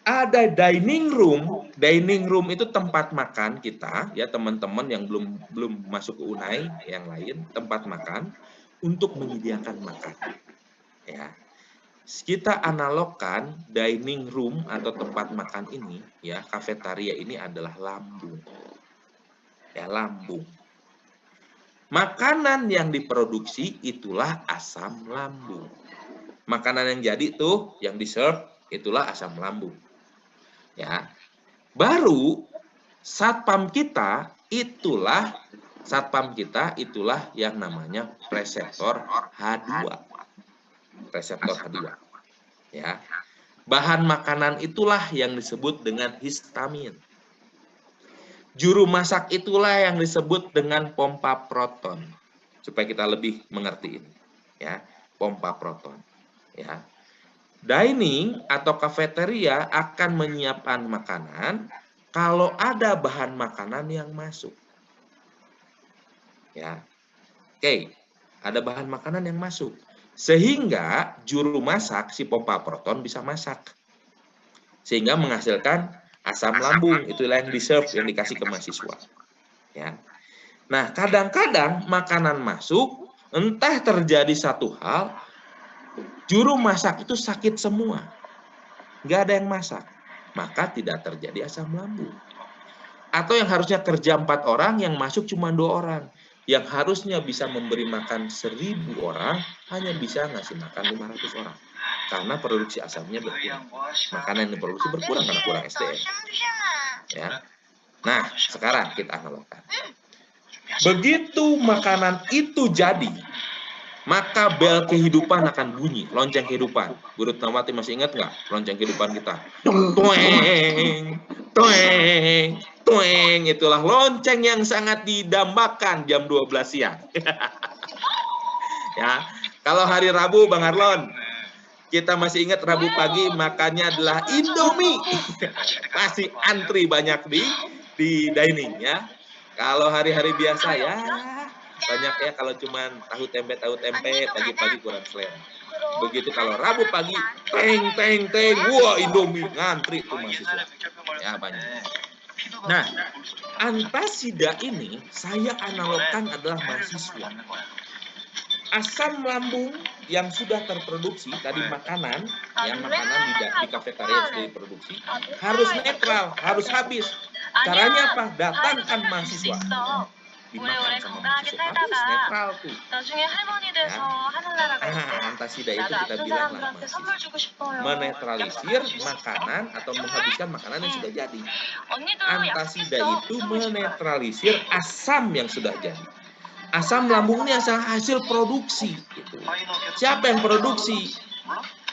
A: Ada dining room. Dining room itu tempat makan kita, ya teman-teman yang belum masuk ke UNAI yang lain, tempat makan untuk menyediakan makan. Ya. Kita analogkan dining room atau tempat makan ini, ya kafetaria ini adalah lambung. Ya, lambung. Makanan yang diproduksi itulah asam lambung. Makanan yang jadi tuh, yang di-serve, itulah asam lambung. Ya. Baru satpam kita itulah yang namanya reseptor H2. Reseptor H2. Ya. Bahan makanan itulah yang disebut dengan histamin. Juru masak itulah yang disebut dengan pompa proton. Supaya kita lebih mengerti ini. Ya, pompa proton. Ya. Dining atau kafeteria akan menyiapkan makanan kalau ada bahan makanan yang masuk. Ya. Oke, ada bahan makanan yang masuk. Sehingga juru masak, si pompa proton bisa masak. Sehingga menghasilkan asam lambung, itulah yang di-serve, yang dikasih ke mahasiswa. Ya. Nah, kadang-kadang makanan masuk, entah terjadi satu hal, juru masak itu sakit semua. Nggak ada yang masak. Maka tidak terjadi asam lambung. Atau yang harusnya kerja 4 orang, yang masuk cuma 2 orang. Yang harusnya bisa memberi makan 1000 orang, hanya bisa ngasih makan 500 orang. karena produksi asamnya berkurang. Makanan yang diproduksi berkurang karena kurang SDM. Ya. Nah, sekarang kita analogkan. Begitu makanan itu jadi, maka bel kehidupan akan bunyi, lonceng kehidupan. Guru Tnawati masih ingat nggak lonceng kehidupan kita? Tueng, tueng, tueng. Itulah lonceng yang sangat didambakan jam 12 siang. Ya, kalau hari Rabu, Bang Harlon, kita masih ingat Rabu pagi makannya adalah Indomie. Masih antri banyak di dining ya. Kalau hari-hari biasa ya banyak ya, kalau cuman tahu tempe pagi-pagi kurang selera. Begitu kalau Rabu pagi teng, wah Indomie ngantri tuh mahasiswa. Ya banyak. Nah, antasida ini saya analogkan adalah mahasiswa. Asam lambung yang sudah terproduksi tadi makanan, ya makanan di kafetaria sudah diproduksi harus netral, harus habis. Caranya apa? Datangkan mahasiswa. Dimakan sama mahasiswa habis netral tuh. Ya. Antasida itu kita bilang lah mahasiswa. Menetralisir makanan atau menghabiskan makanan yang sudah jadi. Antasida itu menetralisir asam yang sudah jadi. Asam lambung ini asal hasil produksi. Gitu. Siapa yang produksi?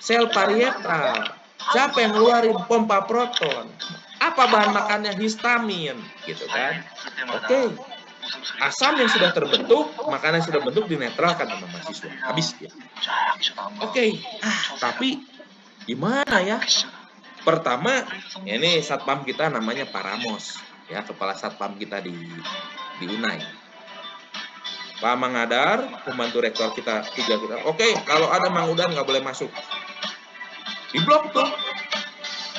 A: Sel parietal. Siapa yang ngeluarin? Pompa proton. Apa bahan makannya? Histamin. Gitu kan. Oke. Asam yang sudah terbentuk, makanan yang sudah bentuk dinetralkan sama mahasiswa. Habis dia. Oke. Tapi gimana ya? Pertama, ini satpam kita namanya Paramos. Ya, kepala satpam kita di UNAI. Pak Mangadar, pembantu rektor kita 3 kita. Oke, kalau ada Mang Udan nggak boleh masuk. Di blok tuh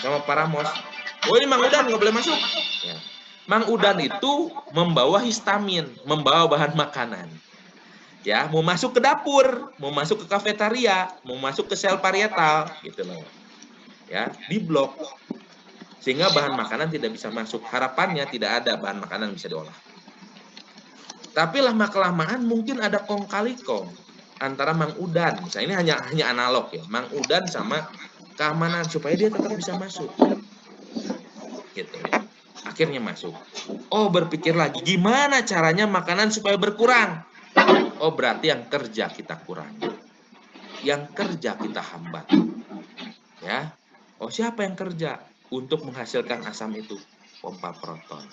A: sama Paramos. Oh ini Mang Udan nggak boleh masuk. Ya. Mang Udan itu membawa histamin, membawa bahan makanan. Ya, mau masuk ke dapur, mau masuk ke kafetaria, mau masuk ke sel parietal, gitu loh. Ya, di blok. Sehingga bahan makanan tidak bisa masuk. Harapannya tidak ada bahan makanan bisa diolah. Tapi lama-kelamaan mungkin ada kong kali kong antara Mang Udan. Misalnya ini hanya analog ya. Mang Udan sama keamanan supaya dia tetap bisa masuk. Gitu. Akhirnya masuk. Oh, berpikir lagi gimana caranya makanan supaya berkurang? Oh, berarti yang kerja kita kurangi. Yang kerja kita hambat. Ya. Oh, siapa yang kerja untuk menghasilkan asam itu? Pompa proton.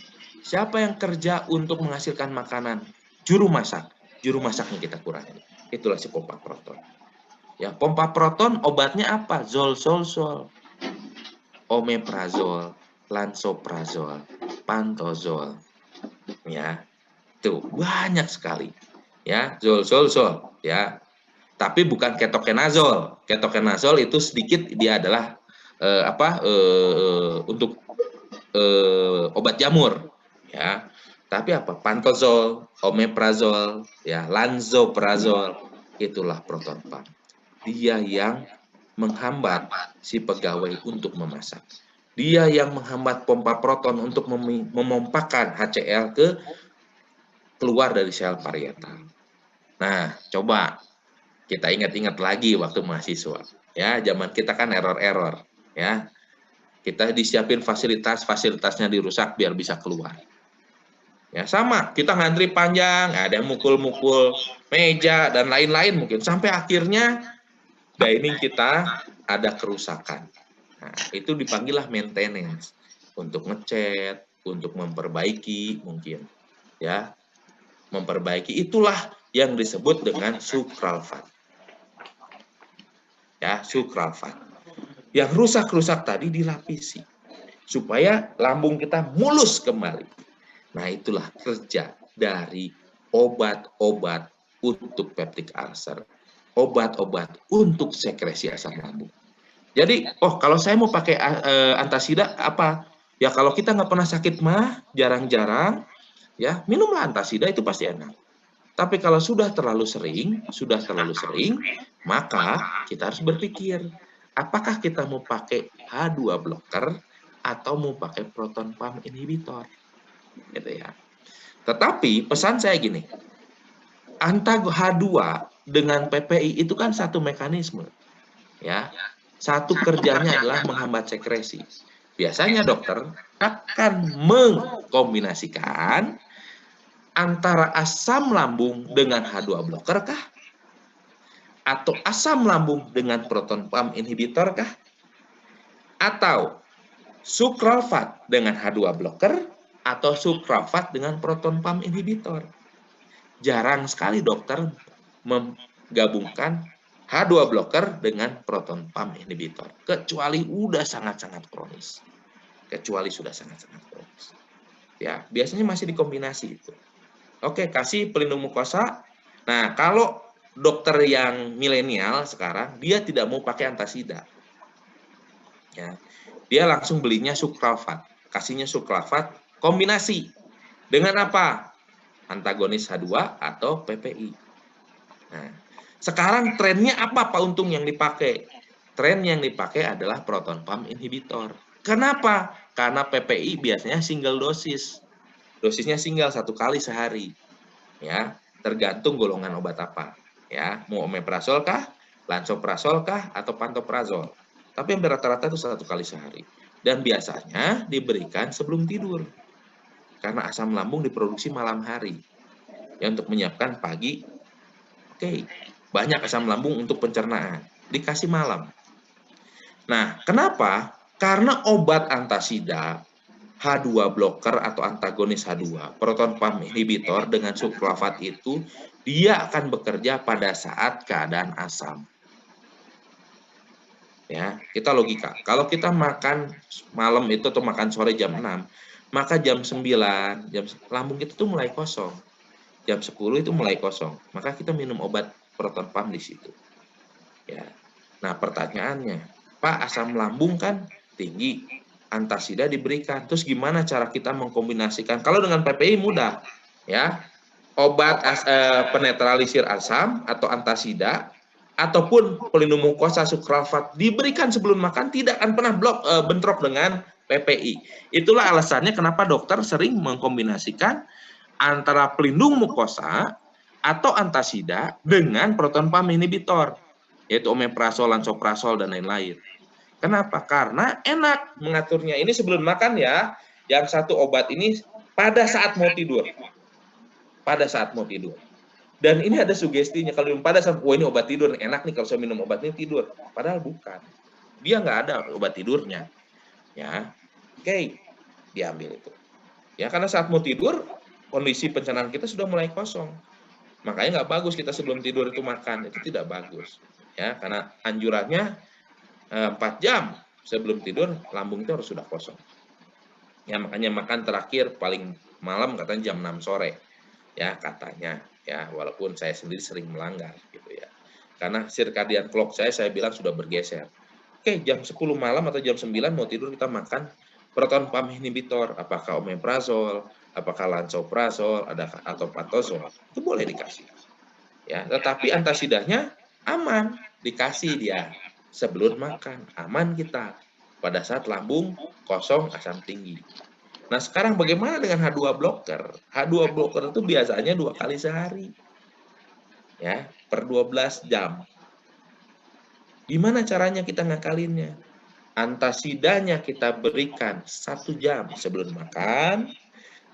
A: Siapa yang kerja untuk menghasilkan makanan? Juru masak. Juru masaknya kita kurangi. Itulah si pompa proton. Ya, pompa proton obatnya apa? Zol. Omeprazol, lansoprazol, pantozol. Ya. Tuh, banyak sekali. Ya, zol. Ya. Tapi bukan ketokenazol. Ketokenazol itu sedikit dia adalah untuk obat jamur. Ya, tapi apa? Pantozol, omeprazol, ya, lansoprazol, itulah proton pump. Dia yang menghambat si pegawai untuk memasak. Dia yang menghambat pompa proton untuk memompakan HCl keluar dari sel parietal. Nah, coba kita ingat-ingat lagi waktu mahasiswa. Ya, zaman kita kan error, ya. Kita disiapin fasilitasnya dirusak biar bisa keluar. Ya sama, kita ngantri panjang, ada yang mukul-mukul meja dan lain-lain mungkin sampai akhirnya dining kita ada kerusakan. Nah, itu dipanggillah maintenance untuk ngecat, untuk memperbaiki mungkin, ya, memperbaiki. Itulah yang disebut dengan sukralfat. Ya, sukralfat. Yang rusak-rusak tadi dilapisi supaya lambung kita mulus kembali. Nah, itulah kerja dari obat-obat untuk peptic ulcer, obat-obat untuk sekresi asam lambung. Jadi, kalau saya mau pakai antasida apa? Ya kalau kita nggak pernah sakit mah, jarang-jarang, ya minumlah antasida itu pasti enak. Tapi kalau sudah terlalu sering, maka kita harus berpikir, apakah kita mau pakai H2 blocker atau mau pakai proton pump inhibitor? Gitu ya. Tetapi pesan saya gini, antago H2 dengan PPI itu kan satu mekanisme, ya. Satu kerjanya adalah menghambat sekresi. Biasanya dokter akan mengkombinasikan antara asam lambung dengan H2 blocker kah? Atau asam lambung dengan proton pump inhibitor kah? Atau sukralfat dengan H2 blocker atau sukralfat dengan proton pump inhibitor? Jarang sekali dokter menggabungkan H2 blocker dengan proton pump inhibitor, kecuali udah sangat-sangat kronis. Kecuali sudah sangat-sangat kronis. Ya, biasanya masih dikombinasi itu. Oke, kasih pelindung mukosa. Nah, kalau dokter yang milenial sekarang, dia tidak mau pakai antasida. Ya, dia langsung belinya sukralfat. Kasihnya sukralfat kombinasi. Dengan apa? Antagonis H2 atau PPI. Nah, sekarang trennya apa Pak Untung yang dipakai? Tren yang dipakai adalah proton pump inhibitor. Kenapa? Karena PPI biasanya single dosis. Dosisnya single 1 kali sehari. Ya, tergantung golongan obat apa. Ya, mau omeprazol kah, lansoprazol kah, atau pantoprazol. Tapi yang rata-rata itu 1 kali sehari. Dan biasanya diberikan sebelum tidur. Karena asam lambung diproduksi malam hari. Ya, untuk menyiapkan pagi. Oke, banyak asam lambung untuk pencernaan. Dikasih malam. Nah, kenapa? Karena obat antasida H2 blocker atau antagonis H2, proton pump inhibitor dengan sukralfat itu, dia akan bekerja pada saat keadaan asam. Ya, kita logika. Kalau kita makan malam itu atau makan sore jam 6, maka jam 9, lambung kita tuh mulai kosong. Jam 10 itu mulai kosong. Maka kita minum obat proton pump di situ. Ya. Nah, pertanyaannya, Pak, asam lambung kan tinggi, antasida diberikan. Terus gimana cara kita mengkombinasikan? Kalau dengan PPI mudah, ya. Obat penetralisir asam atau antasida ataupun pelindung mukosa sukralfat diberikan sebelum makan, tidak akan pernah bentrok dengan PPI. Itulah alasannya kenapa dokter sering mengkombinasikan antara pelindung mukosa atau antasida dengan proton pump inhibitor, yaitu omeprazol, lansoprazol, dan lain-lain. Kenapa? Karena enak mengaturnya. Ini sebelum makan ya, yang satu obat ini pada saat mau tidur. Pada saat mau tidur. Dan ini ada sugestinya, kalau minum pada saat, wah ini obat tidur, enak nih kalau saya minum obat ini tidur. Padahal bukan. Dia nggak ada obat tidurnya. Ya, oke, diambil itu. Ya, karena saat mau tidur, kondisi pencernaan kita sudah mulai kosong. Makanya nggak bagus kita sebelum tidur itu makan, itu tidak bagus. Ya, karena anjurannya 4 jam sebelum tidur lambung itu harus sudah kosong. Ya, makanya makan terakhir paling malam katanya jam 6 sore. Ya, katanya. Ya, walaupun saya sendiri sering melanggar gitu ya. Karena circadian clock saya bilang sudah bergeser. Oke, jam 10 malam atau jam 9 mau tidur kita makan proton pump inhibitor, apakah omeprazol, apakah lansoprazol, atau pantozol, itu boleh dikasih. Ya, tetapi antasidanya aman, dikasih dia sebelum makan, aman kita pada saat lambung kosong, asam tinggi. Nah, sekarang bagaimana dengan H2 blocker? H2 blocker itu biasanya 2 kali sehari. Ya, per 12 jam. Gimana caranya kita ngakalinnya? Antasidanya kita berikan 1 jam sebelum makan,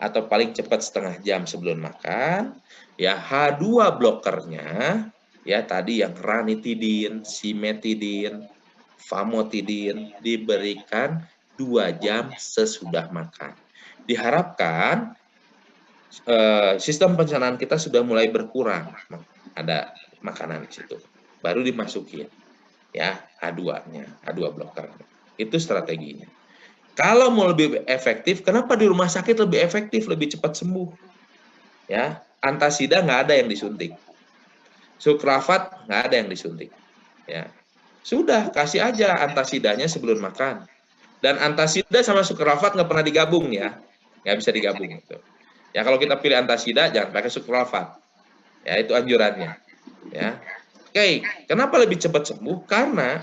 A: atau paling cepat setengah jam sebelum makan. Ya, H2 blokernya, ya tadi yang ranitidin, simetidin, famotidin diberikan 2 jam sesudah makan. Diharapkan sistem pencernaan kita sudah mulai berkurang. Ada makanan di situ. Baru dimasukin. Ya, H2-nya, H2 blocker. Itu strateginya. Kalau mau lebih efektif, kenapa di rumah sakit lebih efektif, lebih cepat sembuh? Ya, antasida nggak ada yang disuntik. Sukralfat nggak ada yang disuntik. Ya. Sudah, kasih aja antasidanya sebelum makan. Dan antasida sama sukralfat nggak pernah digabung ya. Nggak bisa digabung. Gitu. Ya, kalau kita pilih antasida, jangan pakai sukralfat. Ya, itu anjurannya. Ya. Oke, kenapa lebih cepat sembuh? Karena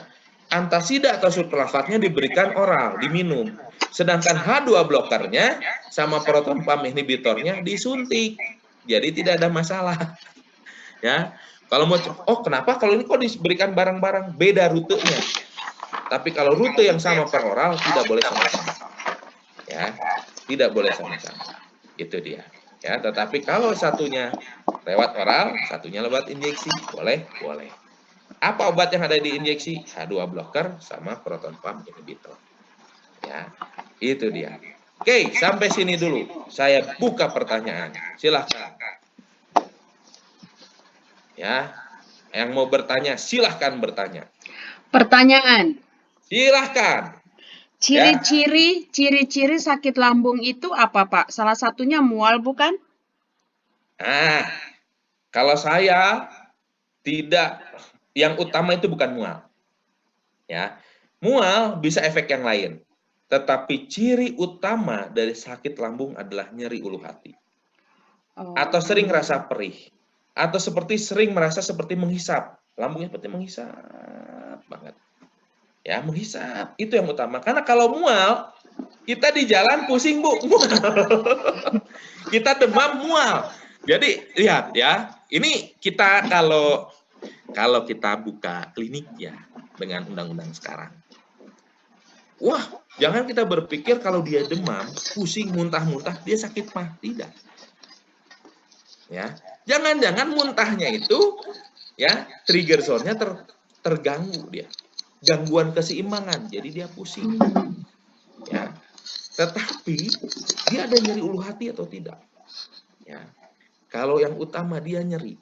A: antasida atau sukralfatnya diberikan oral, diminum. Sedangkan H2 blokernya sama proton pump inhibitornya disuntik. Jadi tidak ada masalah. Ya. Kalau mau, oh kenapa kalau ini kok diberikan bareng-bareng? Beda rutenya. Tapi kalau rute yang sama per oral tidak boleh sama-sama. Ya, tidak boleh sama-sama. Itu dia. Ya, tetapi kalau satunya lewat oral, satunya lewat injeksi, boleh. Apa obat yang ada di injeksi? H2 blocker sama proton pump inhibitor. Ya, itu dia. Oke, sampai sini dulu. Saya buka pertanyaan. Silahkan. Ya, yang mau bertanya, silahkan bertanya.
B: Pertanyaan.
A: Silahkan.
B: Ciri-ciri sakit lambung itu apa, Pak? Salah satunya mual, bukan?
A: Nah, kalau saya tidak, yang utama itu bukan mual. Ya, mual bisa efek yang lain. Tetapi ciri utama dari sakit lambung adalah nyeri ulu hati. Atau sering rasa perih. Atau sering merasa seperti menghisap. Lambungnya seperti menghisap banget. Ya, menghisap. Itu yang utama. Karena kalau mual, kita di jalan pusing, Bu. Mual. Kita demam, mual. Jadi, lihat ya. Ini kita kalau kita buka klinik ya dengan undang-undang sekarang. Wah, jangan kita berpikir kalau dia demam, pusing, muntah-muntah, dia sakit mah. Tidak. Ya, jangan-jangan muntahnya itu ya trigger zone-nya terganggu dia. Gangguan keseimbangan, jadi dia pusing. Ya. Tetapi dia ada nyeri ulu hati atau tidak? Ya. Kalau yang utama dia nyeri.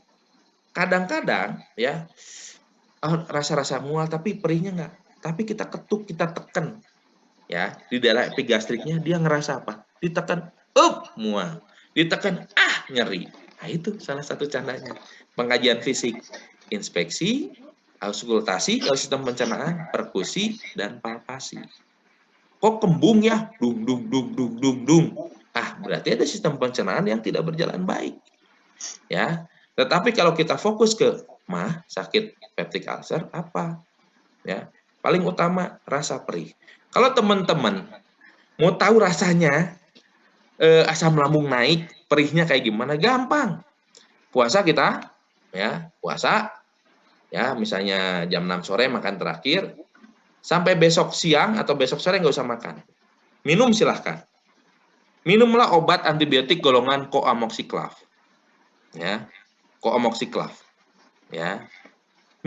A: Kadang-kadang ya rasa-rasa mual tapi perihnya enggak. Tapi kita ketuk, kita tekan. Ya, di daerah epigastriknya dia ngerasa apa? Ditekan, mual. Ditekan, nyeri. Nah, itu salah satu tandanya. Pengajian fisik, inspeksi, auskultasi, kalau sistem pencernaan, perkusi, dan palpasi. Kok kembung ya? Dung, dung, dung, dung, dung, dung. Berarti ada sistem pencernaan yang tidak berjalan baik. Ya, tetapi kalau kita fokus ke sakit peptic ulcer, apa? Ya, paling utama rasa perih. Kalau teman-teman mau tahu rasanya asam lambung naik, perihnya kayak gimana? Gampang. Puasa kita, ya, misalnya jam 6 sore makan terakhir, sampai besok siang atau besok sore nggak usah makan. Minum silahkan. Minumlah obat antibiotik golongan coamoxiclav. Ya, coamoxiclav. Ya,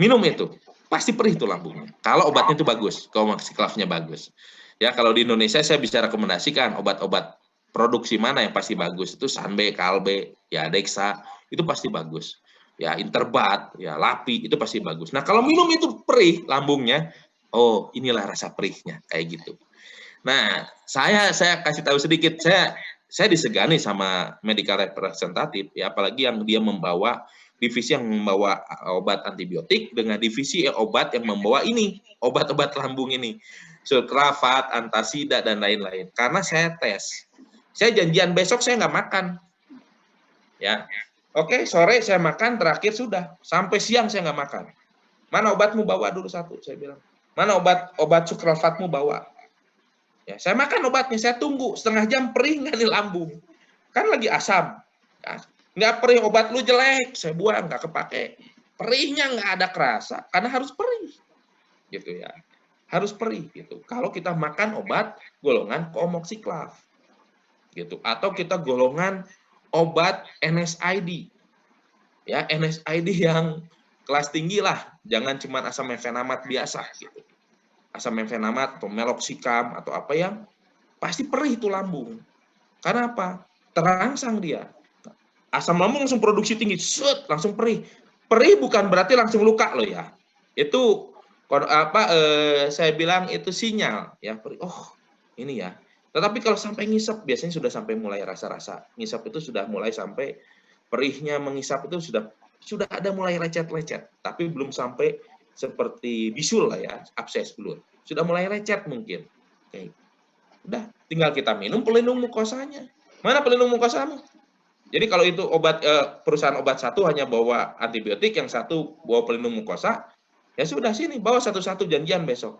A: minum itu. Pasti perih itu lambungnya. Kalau obatnya itu bagus, coamoxiclavnya bagus. Ya, kalau di Indonesia saya bisa rekomendasikan obat-obat produksi mana yang pasti bagus. Itu Sanbe, Kalbe, ya Dexa, itu pasti bagus. Ya, Interbat, ya Lapi, itu pasti bagus. Nah, kalau minum itu perih lambungnya, inilah rasa perihnya, kayak gitu. Nah, saya kasih tahu sedikit, saya disegani sama medical representative, ya, apalagi yang dia membawa divisi yang membawa obat antibiotik dengan divisi obat yang membawa ini, obat-obat lambung ini, sulcrafat, antasida, dan lain-lain. Karena saya tes. Saya janjian besok saya nggak makan. Ya, oke, sore saya makan, terakhir sudah. Sampai siang saya nggak makan. Mana obatmu, bawa dulu satu, saya bilang. Mana obat sulcrafatmu, bawa. Ya, saya makan obatnya, saya tunggu. Setengah jam perih nggak nih lambung. Kan lagi asam. Ya, nggak perih, obat lu jelek, saya buang, nggak kepake. Perihnya nggak ada kerasa, karena harus perih. Gitu ya. Harus perih gitu. Kalau kita makan obat golongan coamoxiclav. Gitu. Atau kita golongan obat NSAID. Ya, NSAID yang kelas tinggi lah, jangan cuma asam mefenamat biasa gitu. Asam mefenamat atau meloxicam atau apa yang pasti perih itu lambung. Karena apa? Terangsang dia. Asam lambung langsung produksi tinggi, langsung perih. Perih bukan berarti langsung luka loh ya. Itu saya bilang itu sinyal ya, perih. Ini ya. Tetapi kalau sampai ngisap biasanya sudah sampai mulai rasa-rasa. Ngisap itu sudah mulai sampai perihnya mengisap itu sudah ada mulai lecet-lecet, tapi belum sampai seperti bisul lah ya, abses belum. Sudah mulai lecet mungkin. Oke. Udah, tinggal kita minum pelindung mukosanya. Mana pelindung mukosamu? Jadi kalau itu perusahaan obat satu hanya bawa antibiotik, yang satu bawa pelindung mukosa, ya sudah sini bawa satu-satu, janjian besok.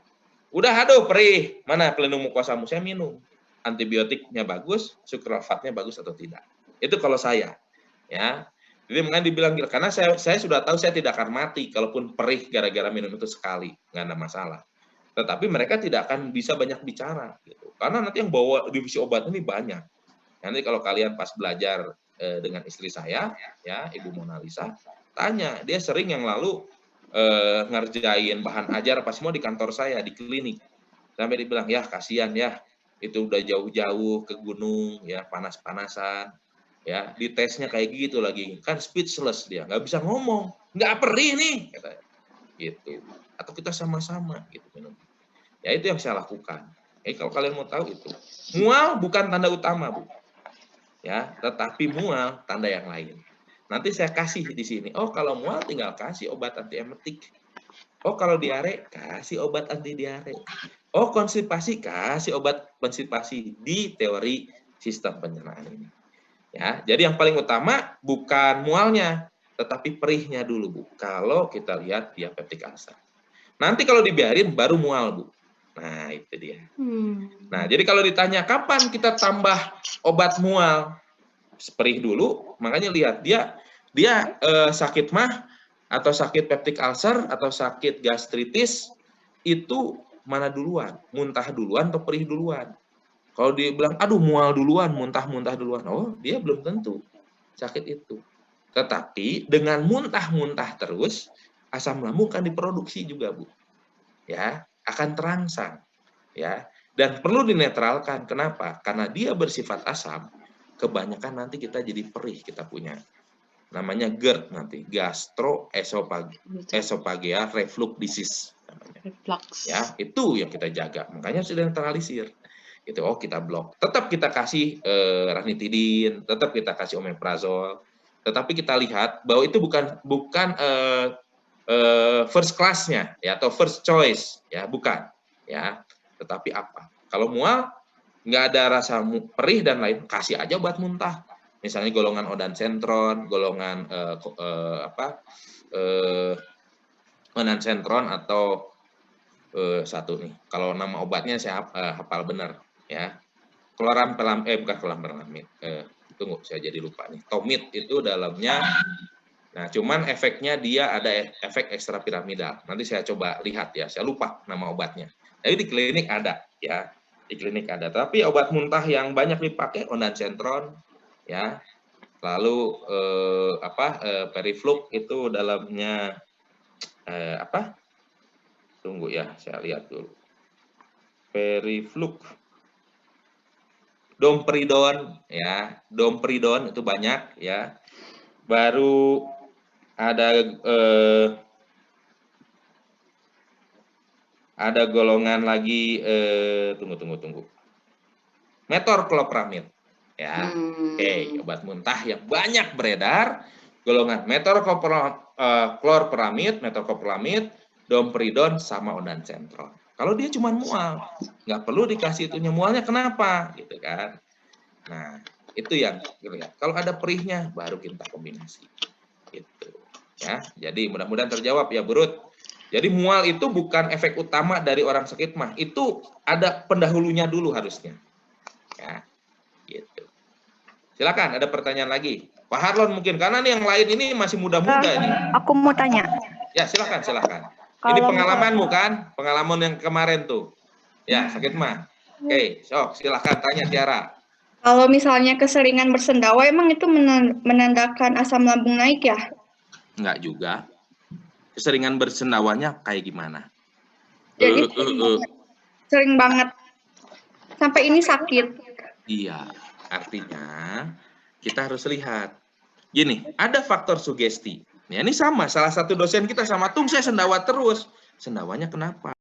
A: Udah, aduh perih, mana pelindung mukosamu? Saya minum. Antibiotiknya bagus, sulcrafatnya bagus atau tidak. Itu kalau saya. Ya. Jadi makanya dibilang gila, karena saya sudah tahu saya tidak akan mati kalaupun perih gara-gara minum itu sekali, nggak ada masalah. tetapi mereka tidak akan bisa banyak bicara gitu. Karena nanti yang bawa divisi obat ini banyak. Nanti kalau kalian pas belajar dengan istri saya, ya Ibu Mona Lisa, tanya, dia sering yang lalu ngerjain bahan ajar apa semua di kantor saya, di klinik. Sampai dibilang, ya kasihan ya, itu udah jauh-jauh ke gunung, ya panas-panasan, ya di tesnya kayak gitu lagi, kan speechless dia, nggak bisa ngomong, nggak perih nih, katanya. Gitu. Atau kita sama-sama gitu minum. Ya itu yang saya lakukan. Kalau kalian mau tahu itu, mual bukan tanda utama, Bu. Ya, tetapi mual tanda yang lain. Nanti saya kasih di sini. Oh, kalau mual tinggal kasih obat antiemetik. Oh, kalau diare kasih obat anti diare. Oh, konstipasi kasih obat konstipasi di teori sistem pencernaan ini. Ya, jadi yang paling utama bukan mualnya, tetapi perihnya dulu, Bu. Kalau kita lihat dia peptic ulcer. Nanti kalau dibiarin baru mual, Bu. Nah, itu dia. Nah, jadi kalau ditanya kapan kita tambah obat mual, perih dulu, makanya lihat dia sakit mah atau sakit peptic ulcer atau sakit gastritis itu mana duluan? Muntah duluan atau perih duluan? Kalau dia bilang, aduh mual duluan, muntah-muntah duluan. Oh, dia belum tentu sakit itu. Tetapi dengan muntah-muntah terus, asam lambung kan diproduksi juga, Bu. Ya, akan terangsang. Ya, dan perlu dinetralkan. Kenapa? Karena dia bersifat asam, kebanyakan nanti kita jadi perih kita punya. Namanya GERD nanti, gastroesophageal reflux disease namanya. Ya, itu yang kita jaga. Makanya sudah netralisir. Itu kita blok. Tetap kita kasih ranitidin, tetap kita kasih omeprazol. Tetapi kita lihat bahwa itu bukan first class-nya ya atau first choice ya, bukan. Ya. Tetapi apa? Kalau mual nggak ada rasa perih dan lain, kasih aja obat muntah. Misalnya golongan ondansetron, golongan ondansetron atau satu nih. Kalau nama obatnya saya hafal benar ya. Chlorampelamid. Tunggu, saya jadi lupa nih. Tomid itu dalamnya. Nah, cuman efeknya dia ada efek ekstrapiramidal. Nanti saya coba lihat ya. Saya lupa nama obatnya. Tapi di klinik ada ya. Di klinik ada. Tapi obat muntah yang banyak dipakai ondansetron ya. Lalu Periflux itu dalamnya Tunggu ya, saya lihat dulu. Periflux. Domperidon ya. Domperidon itu banyak ya. Baru ada golongan lagi tunggu. Metoclopramid ya. Oke, obat muntah yang banyak beredar golongan metoclopramid, domperidon sama ondansetron. Kalau dia cuma mual, nggak perlu dikasih itunya. Mualnya kenapa gitu kan. Nah, itu yang lihat. Kalau ada perihnya baru kita kombinasi. Gitu. Ya, jadi mudah-mudahan terjawab ya, Burut. Jadi mual itu bukan efek utama dari orang sakit mah, itu ada pendahulunya dulu harusnya. Ya, gitu. Silakan, ada pertanyaan lagi. Pak Harlon mungkin, karena nih yang lain ini masih muda-muda ini.
D: Aku mau tanya.
A: Ya, silakan. Ini pengalamanmu kan? Pengalaman yang kemarin tuh. Ya, sakit mah. Oke, sok silakan tanya Tiara.
D: Kalau misalnya keseringan bersendawa, emang itu menandakan asam lambung naik ya?
A: Enggak juga. Keseringan bersendawanya kayak gimana?
D: Jadi sering banget. Sampai ini sakit.
A: Iya, artinya kita harus lihat. Gini, ada faktor sugesti. Ya, ini sama, salah satu dosen kita sama, Tung saya sendawa terus. Sendawanya kenapa?